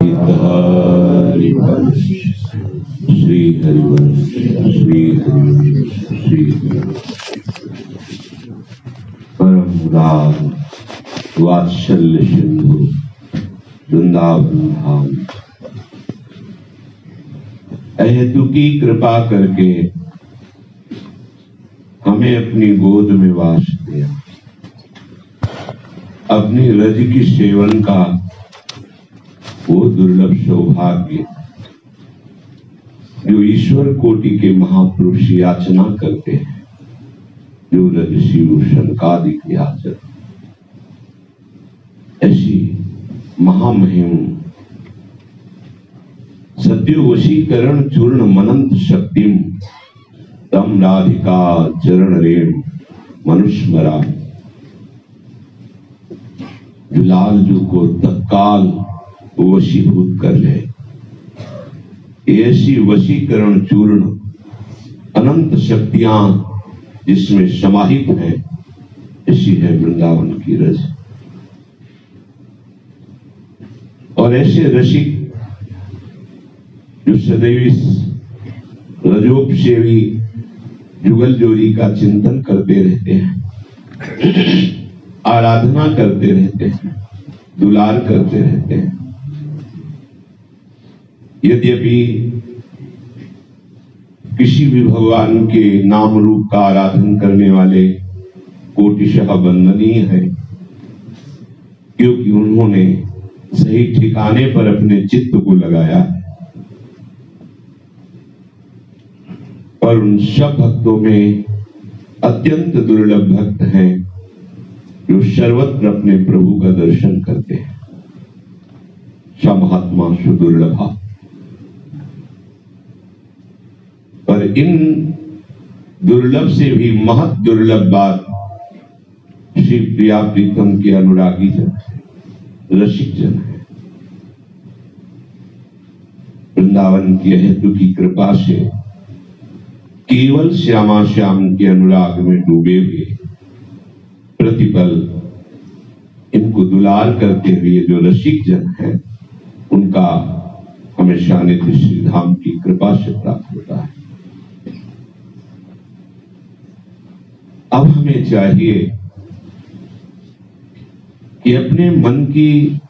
हरिवंश श्री हरिवंश श्री हरिवंश श्री परम राम वात्सल्य सिंधु वृंदावन धाम अहेतुकी कृपा करके हमें अपनी गोद में वास दिया। अपनी रज की सेवन का वो दुर्लभ सौभाग्य जो ईश्वर कोटि के महापुरुष याचना करते हैं, जो रजसी शनकादिक याचक, ऐसी महामहिम सद्यो वशीकरण चूर्ण मनंत शक्तिम तम राधिका चरण रेम मनुष्मरा, जो लालजू को तत्काल वशीभूत कर ले। ऐसी वशीकरण चूर्ण अनंत शक्तियां जिसमें समाहित हैं, ऐसी है वृंदावन की रज। और ऐसे रसिक जो सदैव इस रजोपसेवी जुगल जोड़ी का चिंतन करते रहते हैं, आराधना करते रहते हैं, दुलार करते रहते हैं। यद्यपि किसी भी भगवान के नाम रूप का आराधन करने वाले कोटिशः वंदनीय है, क्योंकि उन्होंने सही ठिकाने पर अपने चित्त को लगाया है। और उन सब भक्तों में अत्यंत दुर्लभ भक्त हैं जो सर्वत्र अपने प्रभु का दर्शन करते हैं। महात्मा सुदुर्लभा। पर इन दुर्लभ से भी महत दुर्लभ बात श्री प्रिया प्रीतम के अनुरागी जन है, रसिक जन है। वृंदावन की हेतु की कृपा से केवल श्यामा श्याम के अनुराग में डूबे हुए प्रतिपल इनको दुलार करते हुए जो रसिक जन है, उनका हमेशा नित्य श्री धाम की कृपा से प्राप्त होता है। अब हमें चाहिए कि अपने मन की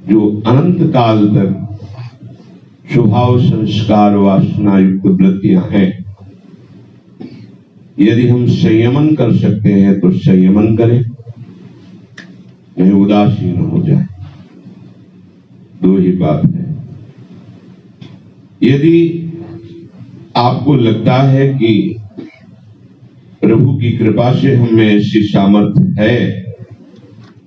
जो अनंत काल तक स्वभाव संस्कार वासना युक्त वृत्तियां हैं, यदि हम संयमन कर सकते हैं तो संयमन करें, नहीं उदासीन हो जाए। दो ही बात है। यदि आपको लगता है कि प्रभु की कृपा से हमें ऐसी सामर्थ्य है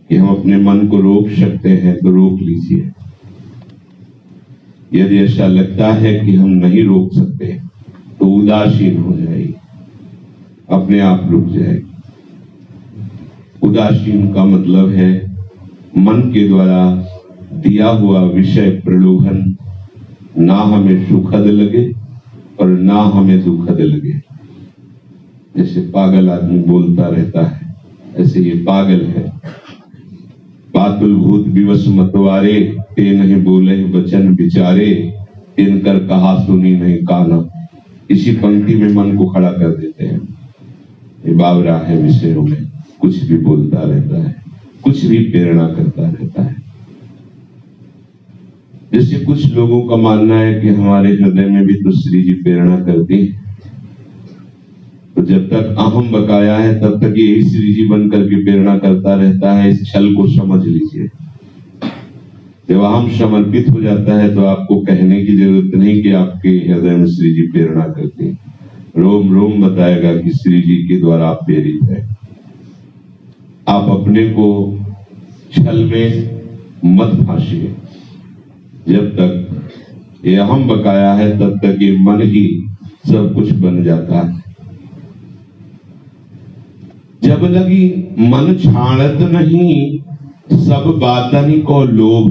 कि हम अपने मन को रोक सकते हैं तो रोक लीजिए। यदि ऐसा लगता है कि हम नहीं रोक सकते तो उदासीन हो जाएगी, अपने आप रुक जाएगी। उदासीन का मतलब है मन के द्वारा दिया हुआ विषय प्रलोभन ना हमें सुखद लगे और ना हमें दुखद लगे। जैसे पागल आदमी बोलता रहता है, ऐसे ये पागल है। पातुल भूत विवश मतवारे, ते नहीं बोले वचन विचारे, इनकर कहा सुनी नहीं काना। इसी पंक्ति में मन को खड़ा कर देते हैं। ये बावरा है विषयों में, कुछ भी बोलता रहता है, कुछ भी प्रेरणा करता रहता है। जैसे कुछ लोगों का मानना है कि हमारे हृदय में भी तो श्री जी प्रेरणा करती है, तो जब तक अहम बकाया है तब तक यही श्री जी बन करके प्रेरणा करता रहता है। इस छल को समझ लीजिए। जब अहम समर्पित हो जाता है तो आपको कहने की जरूरत नहीं कि आपके हृदय में श्री जी प्रेरणा करते हैं। रोम रोम बताएगा कि श्री जी के द्वारा आप प्रेरित है। आप अपने को छल में मत फांसिए। जब तक ये अहम बकाया है तब तक ये मन ही सब कुछ बन जाता है। जब लगी मन छाड़त नहीं सब बातन को लोभ,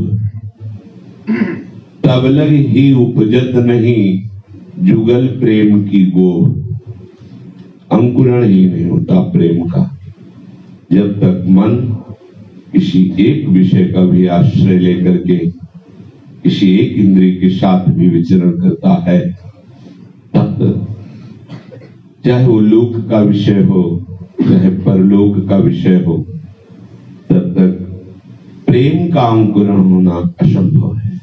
तब लगी ही उपजत नहीं जुगल प्रेम की गोभ। अंकुरण ही नहीं होता प्रेम का जब तक मन किसी एक विषय का भी आश्रय लेकर के किसी एक इंद्रिय के साथ भी विचरण करता है, तब चाहे वो लोक का विषय हो चाहे परलोक का विषय हो, तब तक प्रेम का अंकुरण होना असंभव है।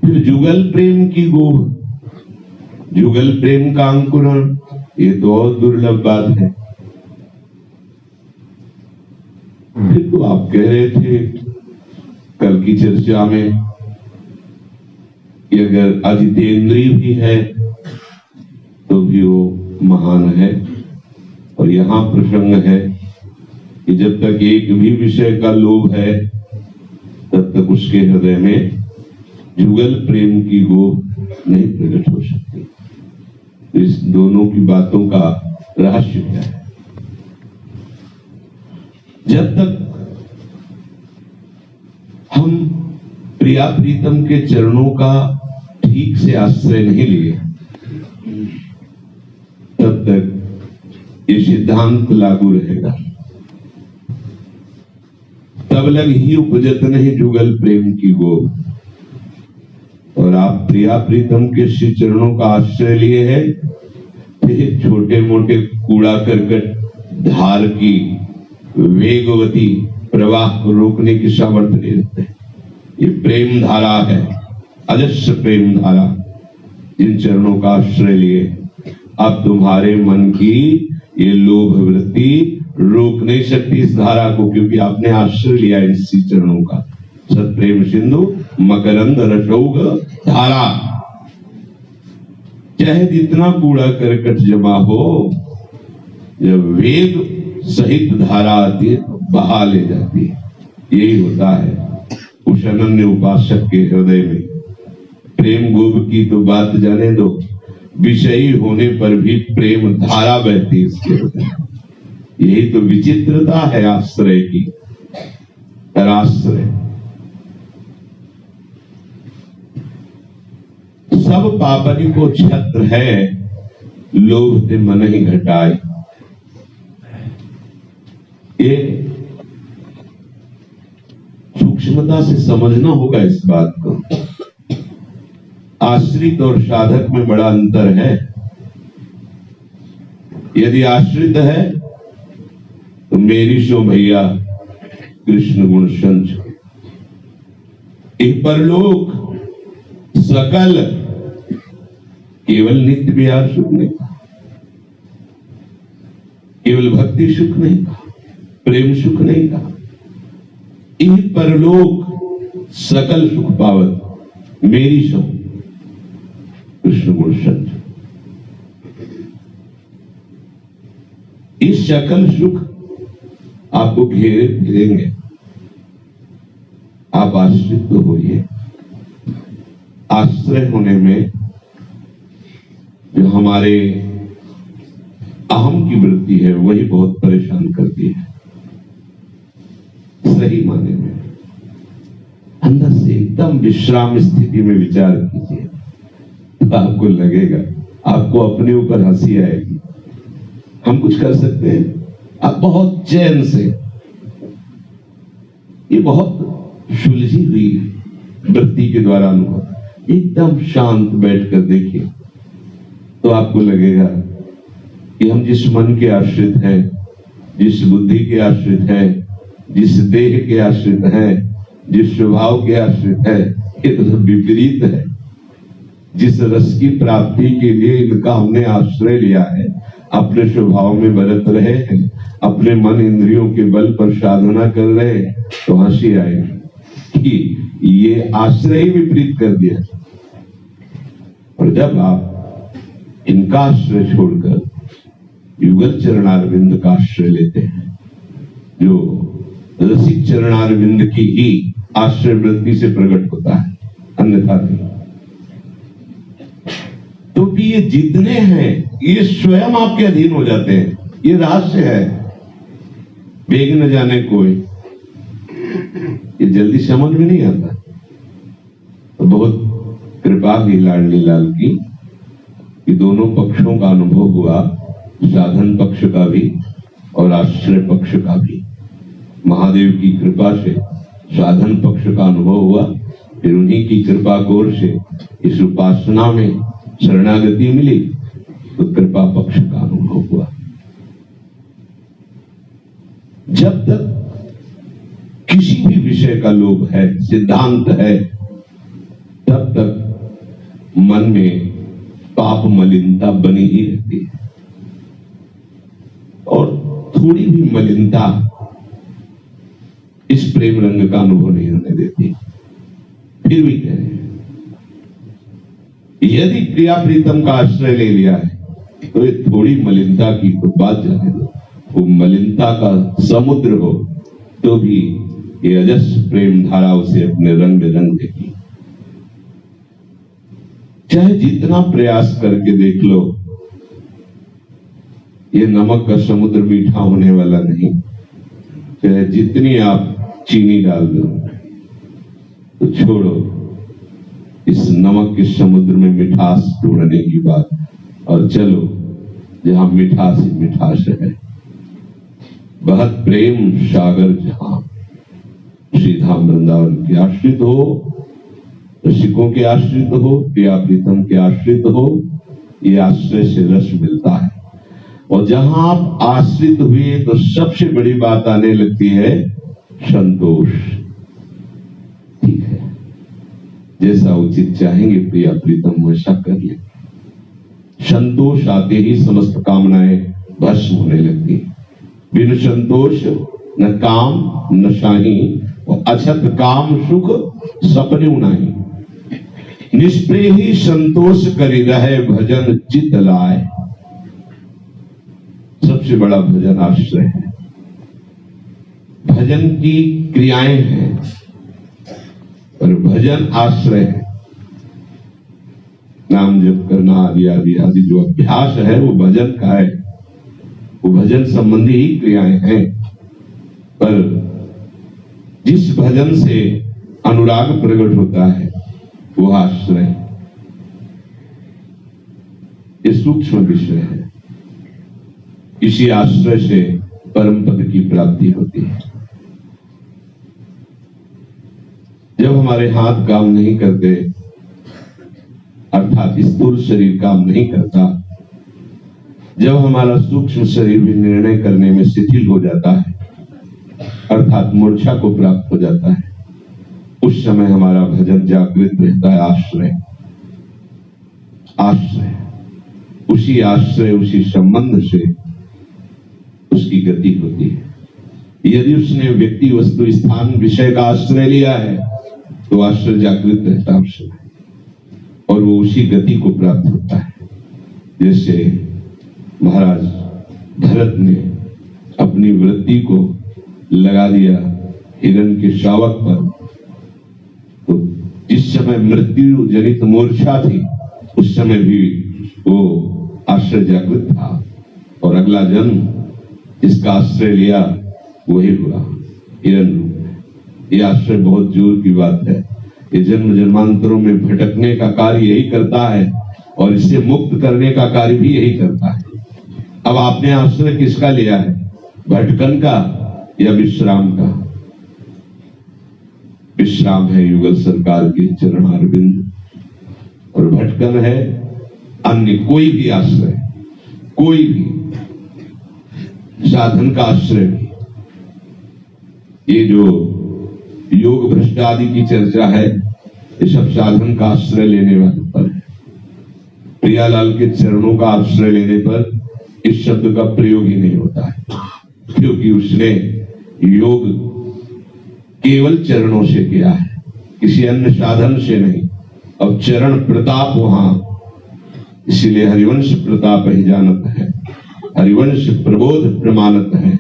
फिर जुगल प्रेम की गोह, जुगल प्रेम का अंकुरण, ये तो और दुर्लभ बात है। फिर तो आप कह रहे थे कल की चर्चा में कि अगर अजितेंद्रिय भी है तो भी वो महान है। और यहां प्रसंग है कि जब तक एक भी विषय का लोभ है तब तक उसके हृदय में जुगल प्रेम की गोह नहीं प्रकट हो सकती। इस दोनों की बातों का रहस्य क्या है? जब तक हम प्रिया प्रीतम के चरणों का ठीक से आश्रय नहीं लिए, तब तक ये सिद्धांत लागू रहेगा। तब लग ही उपजत नहीं जुगल प्रेम की गोह। और आप प्रिया प्रीतम के श्री चरणों का आश्रय लिए है, फिर छोटे मोटे कूड़ा करकट धार की वेगवती प्रवाह को रोकने की सामर्थ्य नहीं रखते। ये प्रेम धारा है, अजस्र प्रेम धारा। जिन चरणों का आश्रय लिए, अब तुम्हारे मन की ये लोभ वृत्ति रोक नहीं सकती इस धारा को, क्योंकि आपने आश्रय लिया इसी चरणों का। सत्प्रेम सिंधु मकरंद रसौघ धारा। चाहे जितना कूड़ा करकट जमा हो, जब वेग सहित धारा आती है तो बहा ले जाती है। यही होता है उस अनन्य उपासक के हृदय में। प्रेम गोब की तो बात जाने दो, विषयी होने पर भी प्रेम धारा बहती इसके हृदय। यही तो विचित्रता है आश्रय की, पराश्रय। सब पापनी को छत्र है, लोभ ते मन ही घटाए। ये सूक्ष्मता से समझना होगा इस बात को। आश्रित और साधक में बड़ा अंतर है। यदि आश्रित है तो मेरी सो भैया कृष्ण गुण संच, परलोक सकल, केवल नित्य विहार सुख नहीं, केवल भक्ति सुख नहीं, प्रेम सुख नहीं का, इन परलोक सकल सुख पावत मेरी सो कृष्ण गुण संच। इस सकल सुख आपको घेरे फिरेंगे। आप आश्रित तो होइए। आश्रय होने में जो हमारे अहम की वृत्ति है वही बहुत परेशान करती है। सही माने में अंदर से एकदम विश्राम स्थिति में विचार कीजिए तो आपको लगेगा, आपको अपने ऊपर हंसी आएगी। हम कुछ कर सकते हैं? आप बहुत चैन से, ये बहुत सुलझी हुई वृत्ति के द्वारा अनुभव, एकदम शांत बैठकर देखिए तो आपको लगेगा कि हम जिस मन के आश्रित हैं, जिस बुद्धि के आश्रित हैं, जिस देह के आश्रित हैं, जिस स्वभाव के आश्रित है, ये तो सब विपरीत है। जिस रस की प्राप्ति के लिए इनका हमने आश्रय लिया है, अपने स्वभाव में बरत रहे हैं, अपने मन इंद्रियों के बल पर साधना कर रहे हैं, तो हंसी आएगी कि ये आश्रय ही विपरीत कर दिया। और जब आप इनका आश्रय छोड़कर युगल चरणारविंद का आश्रय लेते हैं, जो रसिक चरणारविंद की ही आश्रय वृत्ति से प्रकट होता है, अन्यथा नहीं। तो भी ये जितने हैं ये स्वयं आपके अधीन हो जाते हैं। ये रहस्य है, वेग न जाने कोई, ये जल्दी समझ में नहीं आता। तो बहुत कृपा की लाडली लाल की कि दोनों पक्षों का अनुभव हुआ, साधन पक्ष का भी और आश्रय पक्ष का भी। महादेव की कृपा से साधन पक्ष का अनुभव हुआ, फिर उन्हीं की कृपा कोर से इस उपासना में शरणागति मिली तो कृपा पक्ष का अनुभव हुआ। जब तक किसी भी विषय का लोभ है, सिद्धांत है, तब तक मन में पाप मलिनता बनी ही रहती है और थोड़ी भी मलिनता इस प्रेम रंग का अनुभव नहीं होने देती। फिर भी कह रहे हैं, यदि प्रिया प्रीतम का आश्रय ले लिया है तो ये थोड़ी मलिनता की तो बात जाने दो, वो मलिनता का समुद्र हो तो भी ये अजस्र प्रेम धारा उसे अपने रंग में रंग देगी। चाहे जितना प्रयास करके देख लो, ये नमक का समुद्र मीठा होने वाला नहीं। चाहे जितनी आप चीनी डाल दो तो छोड़ो, इस नमक के समुद्र में मिठास ढूंढने की बात, और चलो जहां मिठास ही मिठास है। बहुत प्रेम सागर जहां श्री धाम वृंदावन के आश्रित हो, रसिकों के आश्रित हो, प्रिया प्रीतम के आश्रित हो, ये आश्रय से रस मिलता है। और जहां आप आश्रित हुए तो सबसे बड़ी बात आने लगती है संतोष। ठीक है, जैसा उचित चाहेंगे प्रिया प्रीतम वैसा कर ले। संतोष आते ही समस्त कामनाएं भस्म होने लगती। बिन संतोष न काम न शाही, और अछत काम सुख सपने नहीं। निष्प्रेही संतोष करी रहे भजन चित लाए। सबसे बड़ा भजन आश्रय है। भजन की क्रियाएं हैं और भजन आश्रय है। नाम जप करना आदि आदि आदि जो अभ्यास है वो भजन का है, वो भजन संबंधी ही क्रियाएं हैं। पर जिस भजन से अनुराग प्रकट होता है वो आश्रय, ये सूक्ष्म विषय है। इसी आश्रय से परम पद की प्राप्ति होती है। जब हमारे हाथ काम नहीं करते, अर्थात स्थूल शरीर काम नहीं करता, जब हमारा सूक्ष्म शरीर भी निर्णय करने में शिथिल हो जाता है, अर्थात मूर्छा को प्राप्त हो जाता है, उस समय हमारा भजन जागृत रहता है। आश्रय आश्रय, उसी आश्रय उसी संबंध से उसकी गति होती है। यदि उसने व्यक्ति वस्तु स्थान विषय का आश्रय लिया है तो आश्रय जागृत रहता है उस समय, और वो उसी गति को प्राप्त होता है। जैसे महाराज भरत ने अपनी वृत्ति को लगा दिया हिरण के शावक पर, तो जिस समय मृत्यु जनित मूर्छा थी उस समय भी वो आश्रय जागृत था, और अगला जन्म जिसका आश्रय लिया वही हुआ हिरण रूप में। ये आश्रय बहुत जोर की बात है। ये जन्म जन्मांतरों में भटकने का कार्य यही करता है और इससे मुक्त करने का कार्य भी यही करता है। अब आपने आश्रय किसका लिया है, भटकन का या विश्राम का? विश्राम है युगल सरकार के चरणारविंद, और भटकन है अन्य कोई भी आश्रय, कोई भी साधन का आश्रय भी। ये जो योग भ्रष्ट आदि की चर्चा है, ये सब साधन का आश्रय लेने वाले पर है। प्रियालाल के चरणों का आश्रय लेने पर इस शब्द का प्रयोग ही नहीं होता है, क्योंकि उसने योग केवल चरणों से किया है, किसी अन्य साधन से नहीं। अब चरण प्रताप वहां, इसीलिए हरिवंश प्रताप ही जानत है, हरिवंश प्रबोध प्रमाणत है,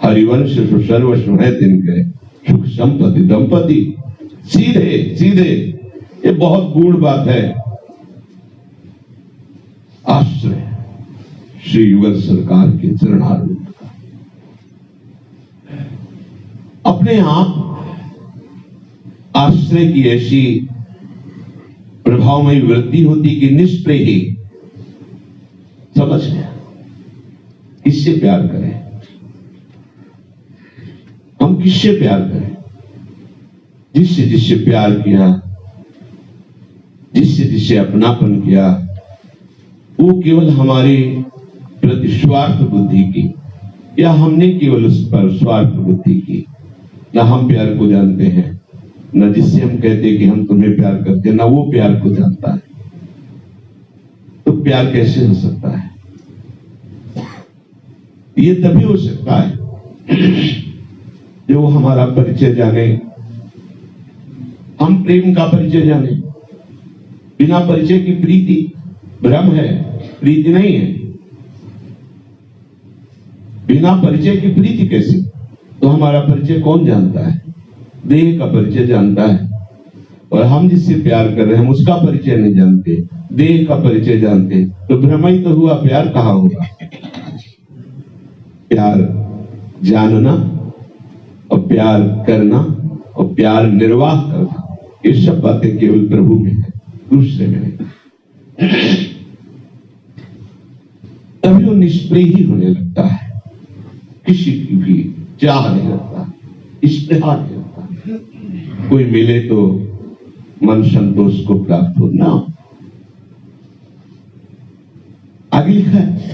हरिवंश सर्वस्व है तिनके, सुख संपत्ति दंपति। सीधे सीधे, ये बहुत गूढ़ बात है। आश्रय श्री युगल सरकार के चरणारविंद का अपने आप आश्रय की ऐसी प्रभावमयी वृत्ति होती कि निष्प्रेय ही समझ गया किससे प्यार करें, हम किससे प्यार करें। जिससे जिससे प्यार किया जिससे जिससे अपनापन किया, वो केवल हमारी प्रति स्वार्थ बुद्धि की, या हमने केवल उस पर स्वार्थ बुद्धि की। ना हम प्यार को जानते हैं, न जिससे हम कहते कि हम तुम्हें प्यार करते हैं, ना वो प्यार को जानता है। तो प्यार कैसे हो सकता है? ये तभी हो सकता है जो हमारा परिचय जाने, हम प्रेम का परिचय जाने। बिना परिचय की प्रीति भ्रम है, प्रीति नहीं है। बिना परिचय की प्रीति कैसे? तो हमारा परिचय कौन जानता है? देह का परिचय जानता है। और हम जिससे प्यार कर रहे हैं हम उसका परिचय नहीं जानते, देह का परिचय जानते, तो भ्रम ही तो हुआ, प्यार कहां होगा? प्यार जानना और प्यार करना और प्यार निर्वाह करना, ये सब बातें केवल प्रभु में है, दूसरे में नहीं। तभी वो निष्प्रिय ही होने लगता है, किसी की भी चाह नहीं लगता, स्पृहा नहीं लगता। कोई मिले तो मन संतोष को प्राप्त हो ना। आगे लिखा है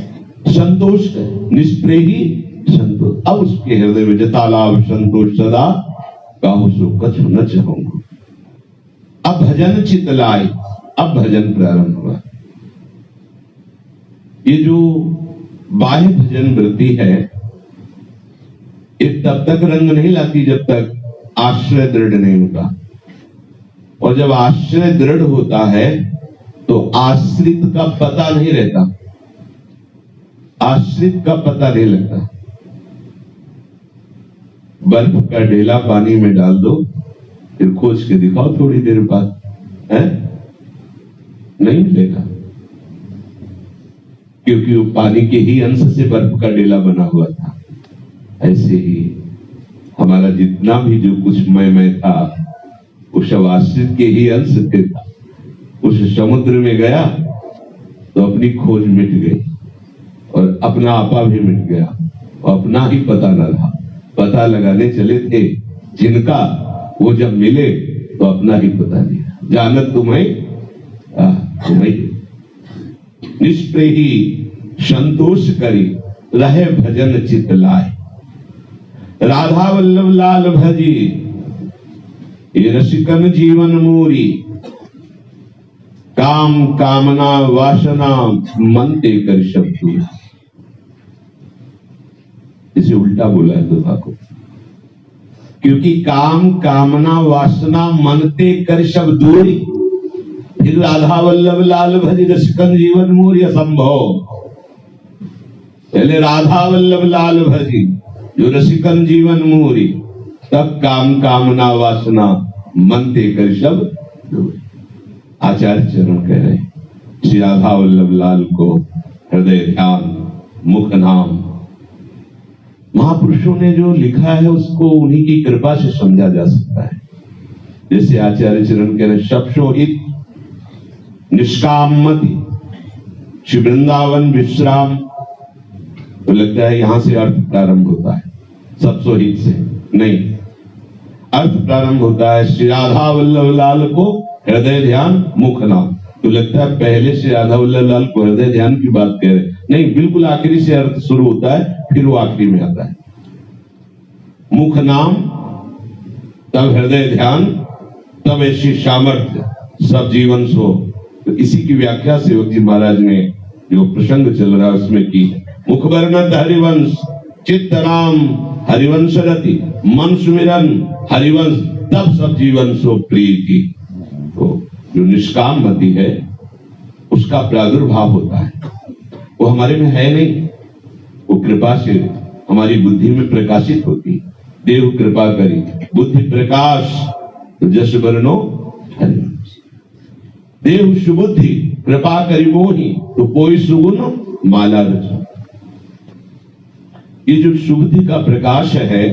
संतोष निष्प्रिय ही संतोष। अब उसके हृदय में जता लाभ संतोष सदा, काहू सो कछु न चाहूंगा। अब भजन चित लाए, अब भजन प्रारंभ हुआ। ये जो बाह्य भजन वृत्ति है, ये तब तक रंग नहीं लाती जब तक आश्रय दृढ़ नहीं होता। और जब आश्रय दृढ़ होता है तो आश्रित का पता नहीं रहता, आश्रित का पता नहीं लगता। बर्फ का ढेला पानी में डाल दो, फिर खोज के दिखाओ थोड़ी देर बाद, है नहीं मिलेगा, क्योंकि वो पानी के ही अंश से बर्फ का ढेला बना हुआ था। ऐसे ही हमारा जितना भी जो कुछ मैं था, उस आश्रित के ही अंश थे। उस समुद्र में गया तो अपनी खोज मिट गई और अपना आपा भी मिट गया, और अपना ही पता न रहा। पता लगाने चले थे जिनका, वो जब मिले तो अपना ही पता नहीं रहा। जानत तुम्हें निष्प्रिय ही संतोष करी, रहे भजन चित लाए। राधा वल्लभ लाल भजी, ये रसिकन जीवन मोरी। काम कामना वासना मनते कर शब्द। इसे उल्टा बोला है दोहा को, क्योंकि काम कामना वासना मनते कर शब्द दूरी। फिर राधा वल्लभ लाल भज रसिकन जीवन मोरी असंभव। पहले राधा वल्लभ लाल भजी, जो रसिकन जीवन मोरी, तब काम कामना वासना मनते कर शब्द दूरी। आचार्य चरण कह रहे श्री राधा वल्लभ लाल को हृदय ध्यान मुख नाम। महापुरुषों ने जो लिखा है उसको उन्हीं की कृपा से समझा जा सकता है। जैसे आचार्य चरण कह रहे शब्दोहित निष्कामति श्री वृंदावन विश्राम, तो लगता है यहां से अर्थ प्रारंभ होता है, सबसोहित से नहीं। अर्थ प्रारंभ होता है श्री राधा वल्लभ लाल को हृदय ध्यान मुख नाम, तो लगता है पहले से राधा वल्लभ लाल को हृदय ध्यान की बात कह रहे, नहीं, बिल्कुल आखिरी से अर्थ शुरू होता है, फिर वो आखिरी में आता है। मुख नाम, तब हृदय ध्यान, तब ऐसी सामर्थ्य सब जीवन सो। तो इसी की व्याख्या सेवक जी महाराज ने जो प्रसंग चल रहा है उसमें की। मुख वर्णत हरिवंश, चित्त नाम हरिवंश रति, मन सुमिरन हरिवंश, तब सब जीवन सो प्रीति। तो जो निष्काम मति है उसका प्रादुर्भाव होता है, वो हमारे में है नहीं, वो कृपा से हमारी बुद्धि में प्रकाशित होती। देव कृपा करी बुद्धि प्रकाश, तो जस वर्णो हरिवंश। देव सुबुद्धि कृपा करी मोहि, तो कोई सुगुण माला रचो। ये जो सुबुद्धि का प्रकाश है,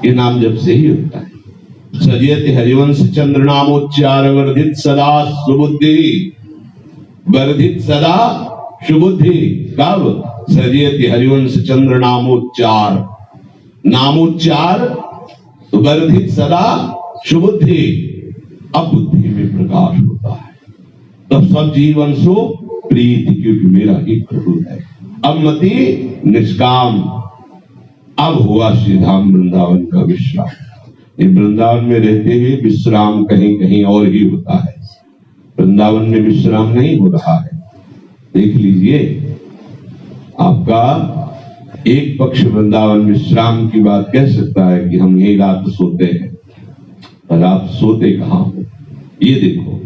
ये नाम जब से ही होता है। सजयति हरिवंश चंद्र नामोच्चार वर्धित सदा सुबुद्धि, वर्धित सदा सुबुद्धि। कब? सजयति हरिवंश चंद्र नामोच्चार, नामोच्चार वर्धित सदा सुबुद्धि। अब बुद्धि में प्रकाश होता है, तब सब जीवन सो प्रीति, क्योंकि मेरा ही प्रभु है। अब मति निष्काम, अब हुआ श्री धाम वृंदावन का विश्राम। ये वृंदावन में रहते हुए विश्राम कहीं कहीं और ही होता है, वृंदावन में विश्राम नहीं हो रहा है। देख लीजिए, आपका एक पक्ष वृंदावन विश्राम की बात कह सकता है कि हम यही रात सोते हैं, पर आप सोते कहां हो? ये देखो,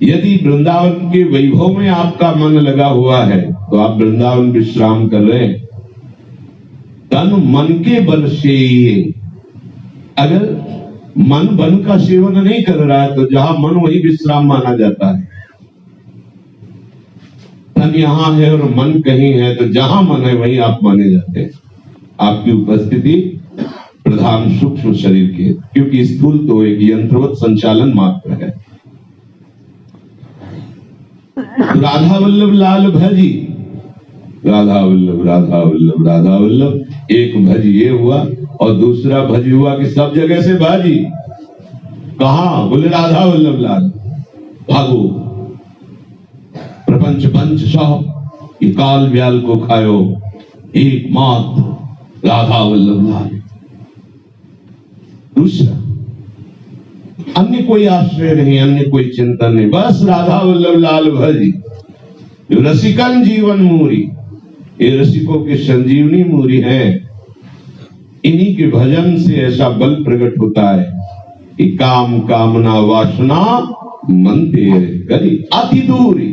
यदि वृंदावन के वैभव में आपका मन लगा हुआ है तो आप वृंदावन विश्राम कर रहे हैं। तन मन के बल से, अगर मन बन का सेवन नहीं कर रहा है तो जहां मन वही विश्राम माना जाता है। तन यहां है और मन कहीं है, तो जहां मन है वहीं आप माने जाते हैं। आपकी उपस्थिति प्रधान सूक्ष्म शरीर के, क्योंकि स्थूल तो एक यंत्रवत संचालन मात्र है। राधा वल्लभ लाल भजी, राधा वल्लभ राधा वल्लभ राधा वल्लभ, एक भज ये हुआ और दूसरा भज हुआ कि सब जगह से भाजी। कहा? बोले राधा वल्लभ लाल, भागो प्रपंच पंच सौ, ये काल व्याल को खायो, एकमात्र राधा वल्लभ लाल। दूसरा, अन्य कोई आश्रय नहीं, अन्य कोई चिंतन नहीं, बस राधा वल्लभ लाल भजी। रसिकन जीवन मूरी, ये रसिकों के संजीवनी मूरी है। इन्हीं के भजन से ऐसा बल प्रकट होता है कि काम कामना वासना मन तेरे करी अति दूरी,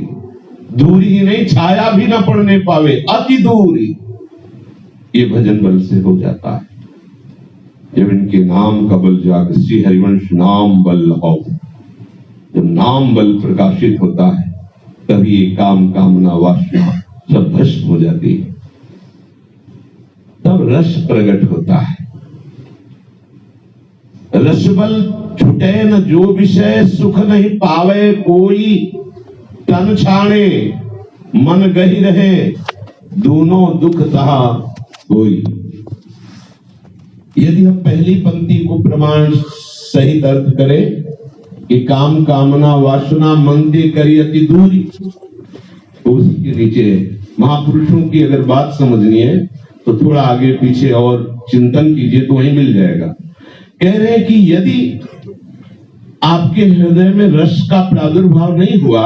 दूरी ही नहीं, छाया भी न पड़ने पावे, अति दूरी। ये भजन बल से हो जाता है। जब इनके नाम का बल जाग, श्री हरिवंश नाम बल हो, जब नाम बल प्रकाशित होता है तभी ये काम कामना वासना सब भस्म हो जाती है, तब रस प्रकट होता है। रस बल छुटे न जो विषय, सुख नहीं पावे कोई, तन छाणे मन गही रहे, दोनों दुख तहा कोई। यदि हम पहली पंक्ति को प्रमाण सहित अर्थ करें कि काम कामना वासना मन ते करी अति दूरी, तो उसी के नीचे महापुरुषों की अगर बात समझनी है तो थोड़ा आगे पीछे और चिंतन कीजिए तो वहीं मिल जाएगा। कह रहे हैं कि यदि आपके हृदय में रस का प्रादुर्भाव नहीं हुआ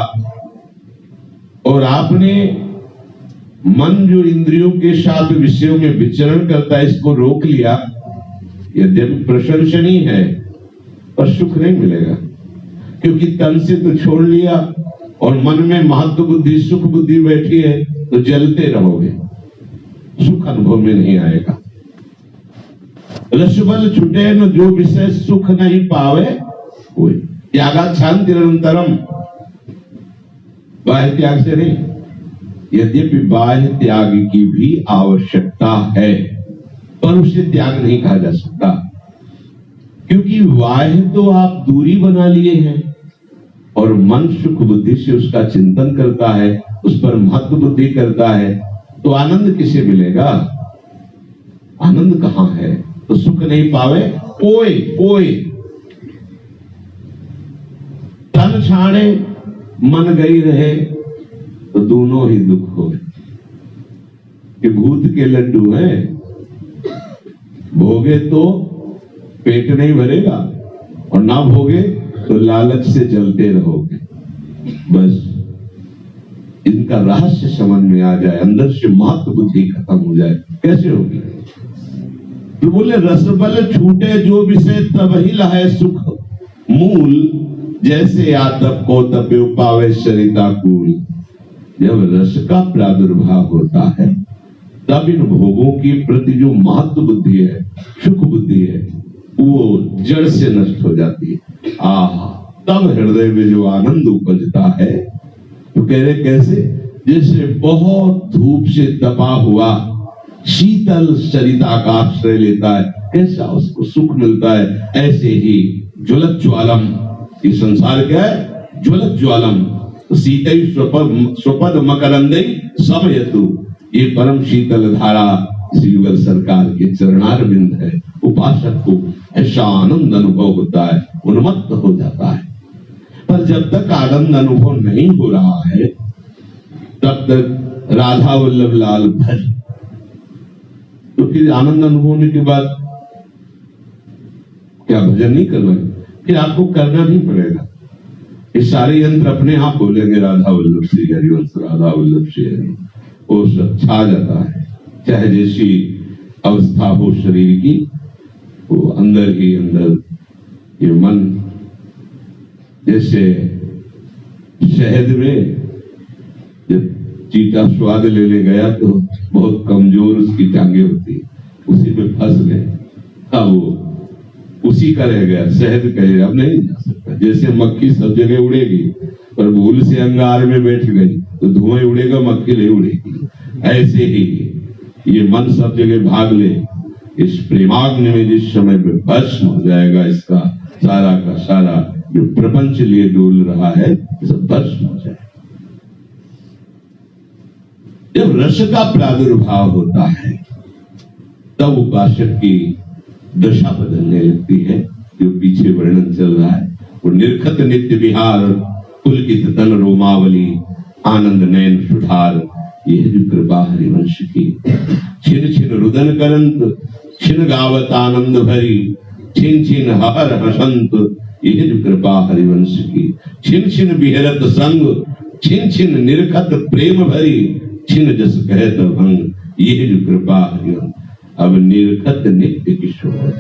और आपने मन जो इंद्रियों के साथ विषयों में विचरण करता है इसको रोक लिया, यद्यपि प्रशंसनीय है पर सुख नहीं मिलेगा, क्योंकि तन से तो छोड़ लिया और मन में महत्व बुद्धि सुख बुद्धि बैठी है तो जलते रहोगे, सुख अनुभव में नहीं आएगा। रसबल छुटे न जो विषय, सुख नहीं पावे कोई। त्यागा शांति निरंतरम, बाह्य त्याग से नहीं, यद्यपि बाह्य त्याग की भी आवश्यकता है पर उसे त्याग नहीं कहा जा सकता, क्योंकि बाह्य तो आप दूरी बना लिए हैं और मन सुख बुद्धि से उसका चिंतन करता है, उस पर महत्व बुद्धि करता है, तो आनंद किसे मिलेगा? आनंद कहां है? तो सुख नहीं पावे कोई कोई। तन छाड़े मन गई रहे, तो दोनों ही दुख हो। कि भूत के लड्डू हैं, भोगे तो पेट नहीं भरेगा और ना भोगे तो लालच से जलते रहोगे। बस इनका रहस्य समझ में आ जाए, अंदर से महत्व बुद्धि खत्म हो जाए, कैसे होगी? तो बोले रसबल छूटे जो विषय तब ही लहे सुख मूल, जैसे यादव को तप्यो पावे सरिता कूल। जब रस का प्रादुर्भाव होता है तब इन भोगों की प्रति जो महत्व बुद्धि है, सुख बुद्धि है, वो जड़ से नष्ट हो जाती है। तब हृदय में जो आनंद उपजता है, तो कह रहे कैसे? जैसे बहुत धूप से तपा हुआ शीतल सरिता का आश्रय लेता है, कैसा उसको सुख मिलता है, ऐसे ही ज्वलत ज्वालम, ये संसार क्या है? ज्वलत ज्वालम, शीतल स्वपद मकरंदई समयतु, ये परम शीतल धारा श्री युगल सरकार के चरणार बिंद है। उपासक को ऐसा आनंद अनुभव होता है, उन्मत्त हो जाता है। पर जब तक आनंद अनुभव नहीं हो रहा है तब तक राधा वल्लभ लाल भज, तो फिर आनंद अनुभव होने के बाद क्या भजन नहीं करना, फिर आपको करना नहीं पड़ेगा। ये सारे यंत्र अपने आप बोलेंगे राधा वल्लभ श्री हरिवंश, राधा वल्लभ श्री हरि, वो सब छा जाता है। चाहे जैसी अवस्था हो शरीर की, वो अंदर ही अंदर ये मन, जैसे शहद में जब चीटा स्वाद लेने गया तो बहुत कमजोर उसकी टांगे होती, उसी में फंस गए, अब वो उसी का रह गया, शहद कहे अब नहीं जा सकता। जैसे मक्खी सब जगह उड़ेगी पर भूल से अंगार में बैठ गई तो धुआं उड़ेगा, मक्खी नहीं उड़ेगी। ऐसे ही ये मन सब जगह भाग ले, इस प्रेमाग्नि में जिस समय में भस्म हो जाएगा, इसका सारा का सारा जो प्रपंच लिए डोल रहा है सब भस्म हो जाएगा। जब रस का प्रादुर्भाव होता है तब उपासक की दशा बदलने लगती है। जो पीछे वर्णन चल रहा है वो निर्खत नित्य विहार, पुलकित तन रोमावली, आनंद नयन सुधार, यह जो कृपा हरिवंश की। छिन छिन रुदन करंत, छिन गावत आनंद भरी, छिन छिन हर हसंत, यह जो कृपा हरिवंश की। छिन छिन बिहरत संग, छिन छिन निर्खत प्रेम भरी, छिन जस कहत भंग, यह जो कृपा हरिवंश। अब निर्खत नित्य किशोर,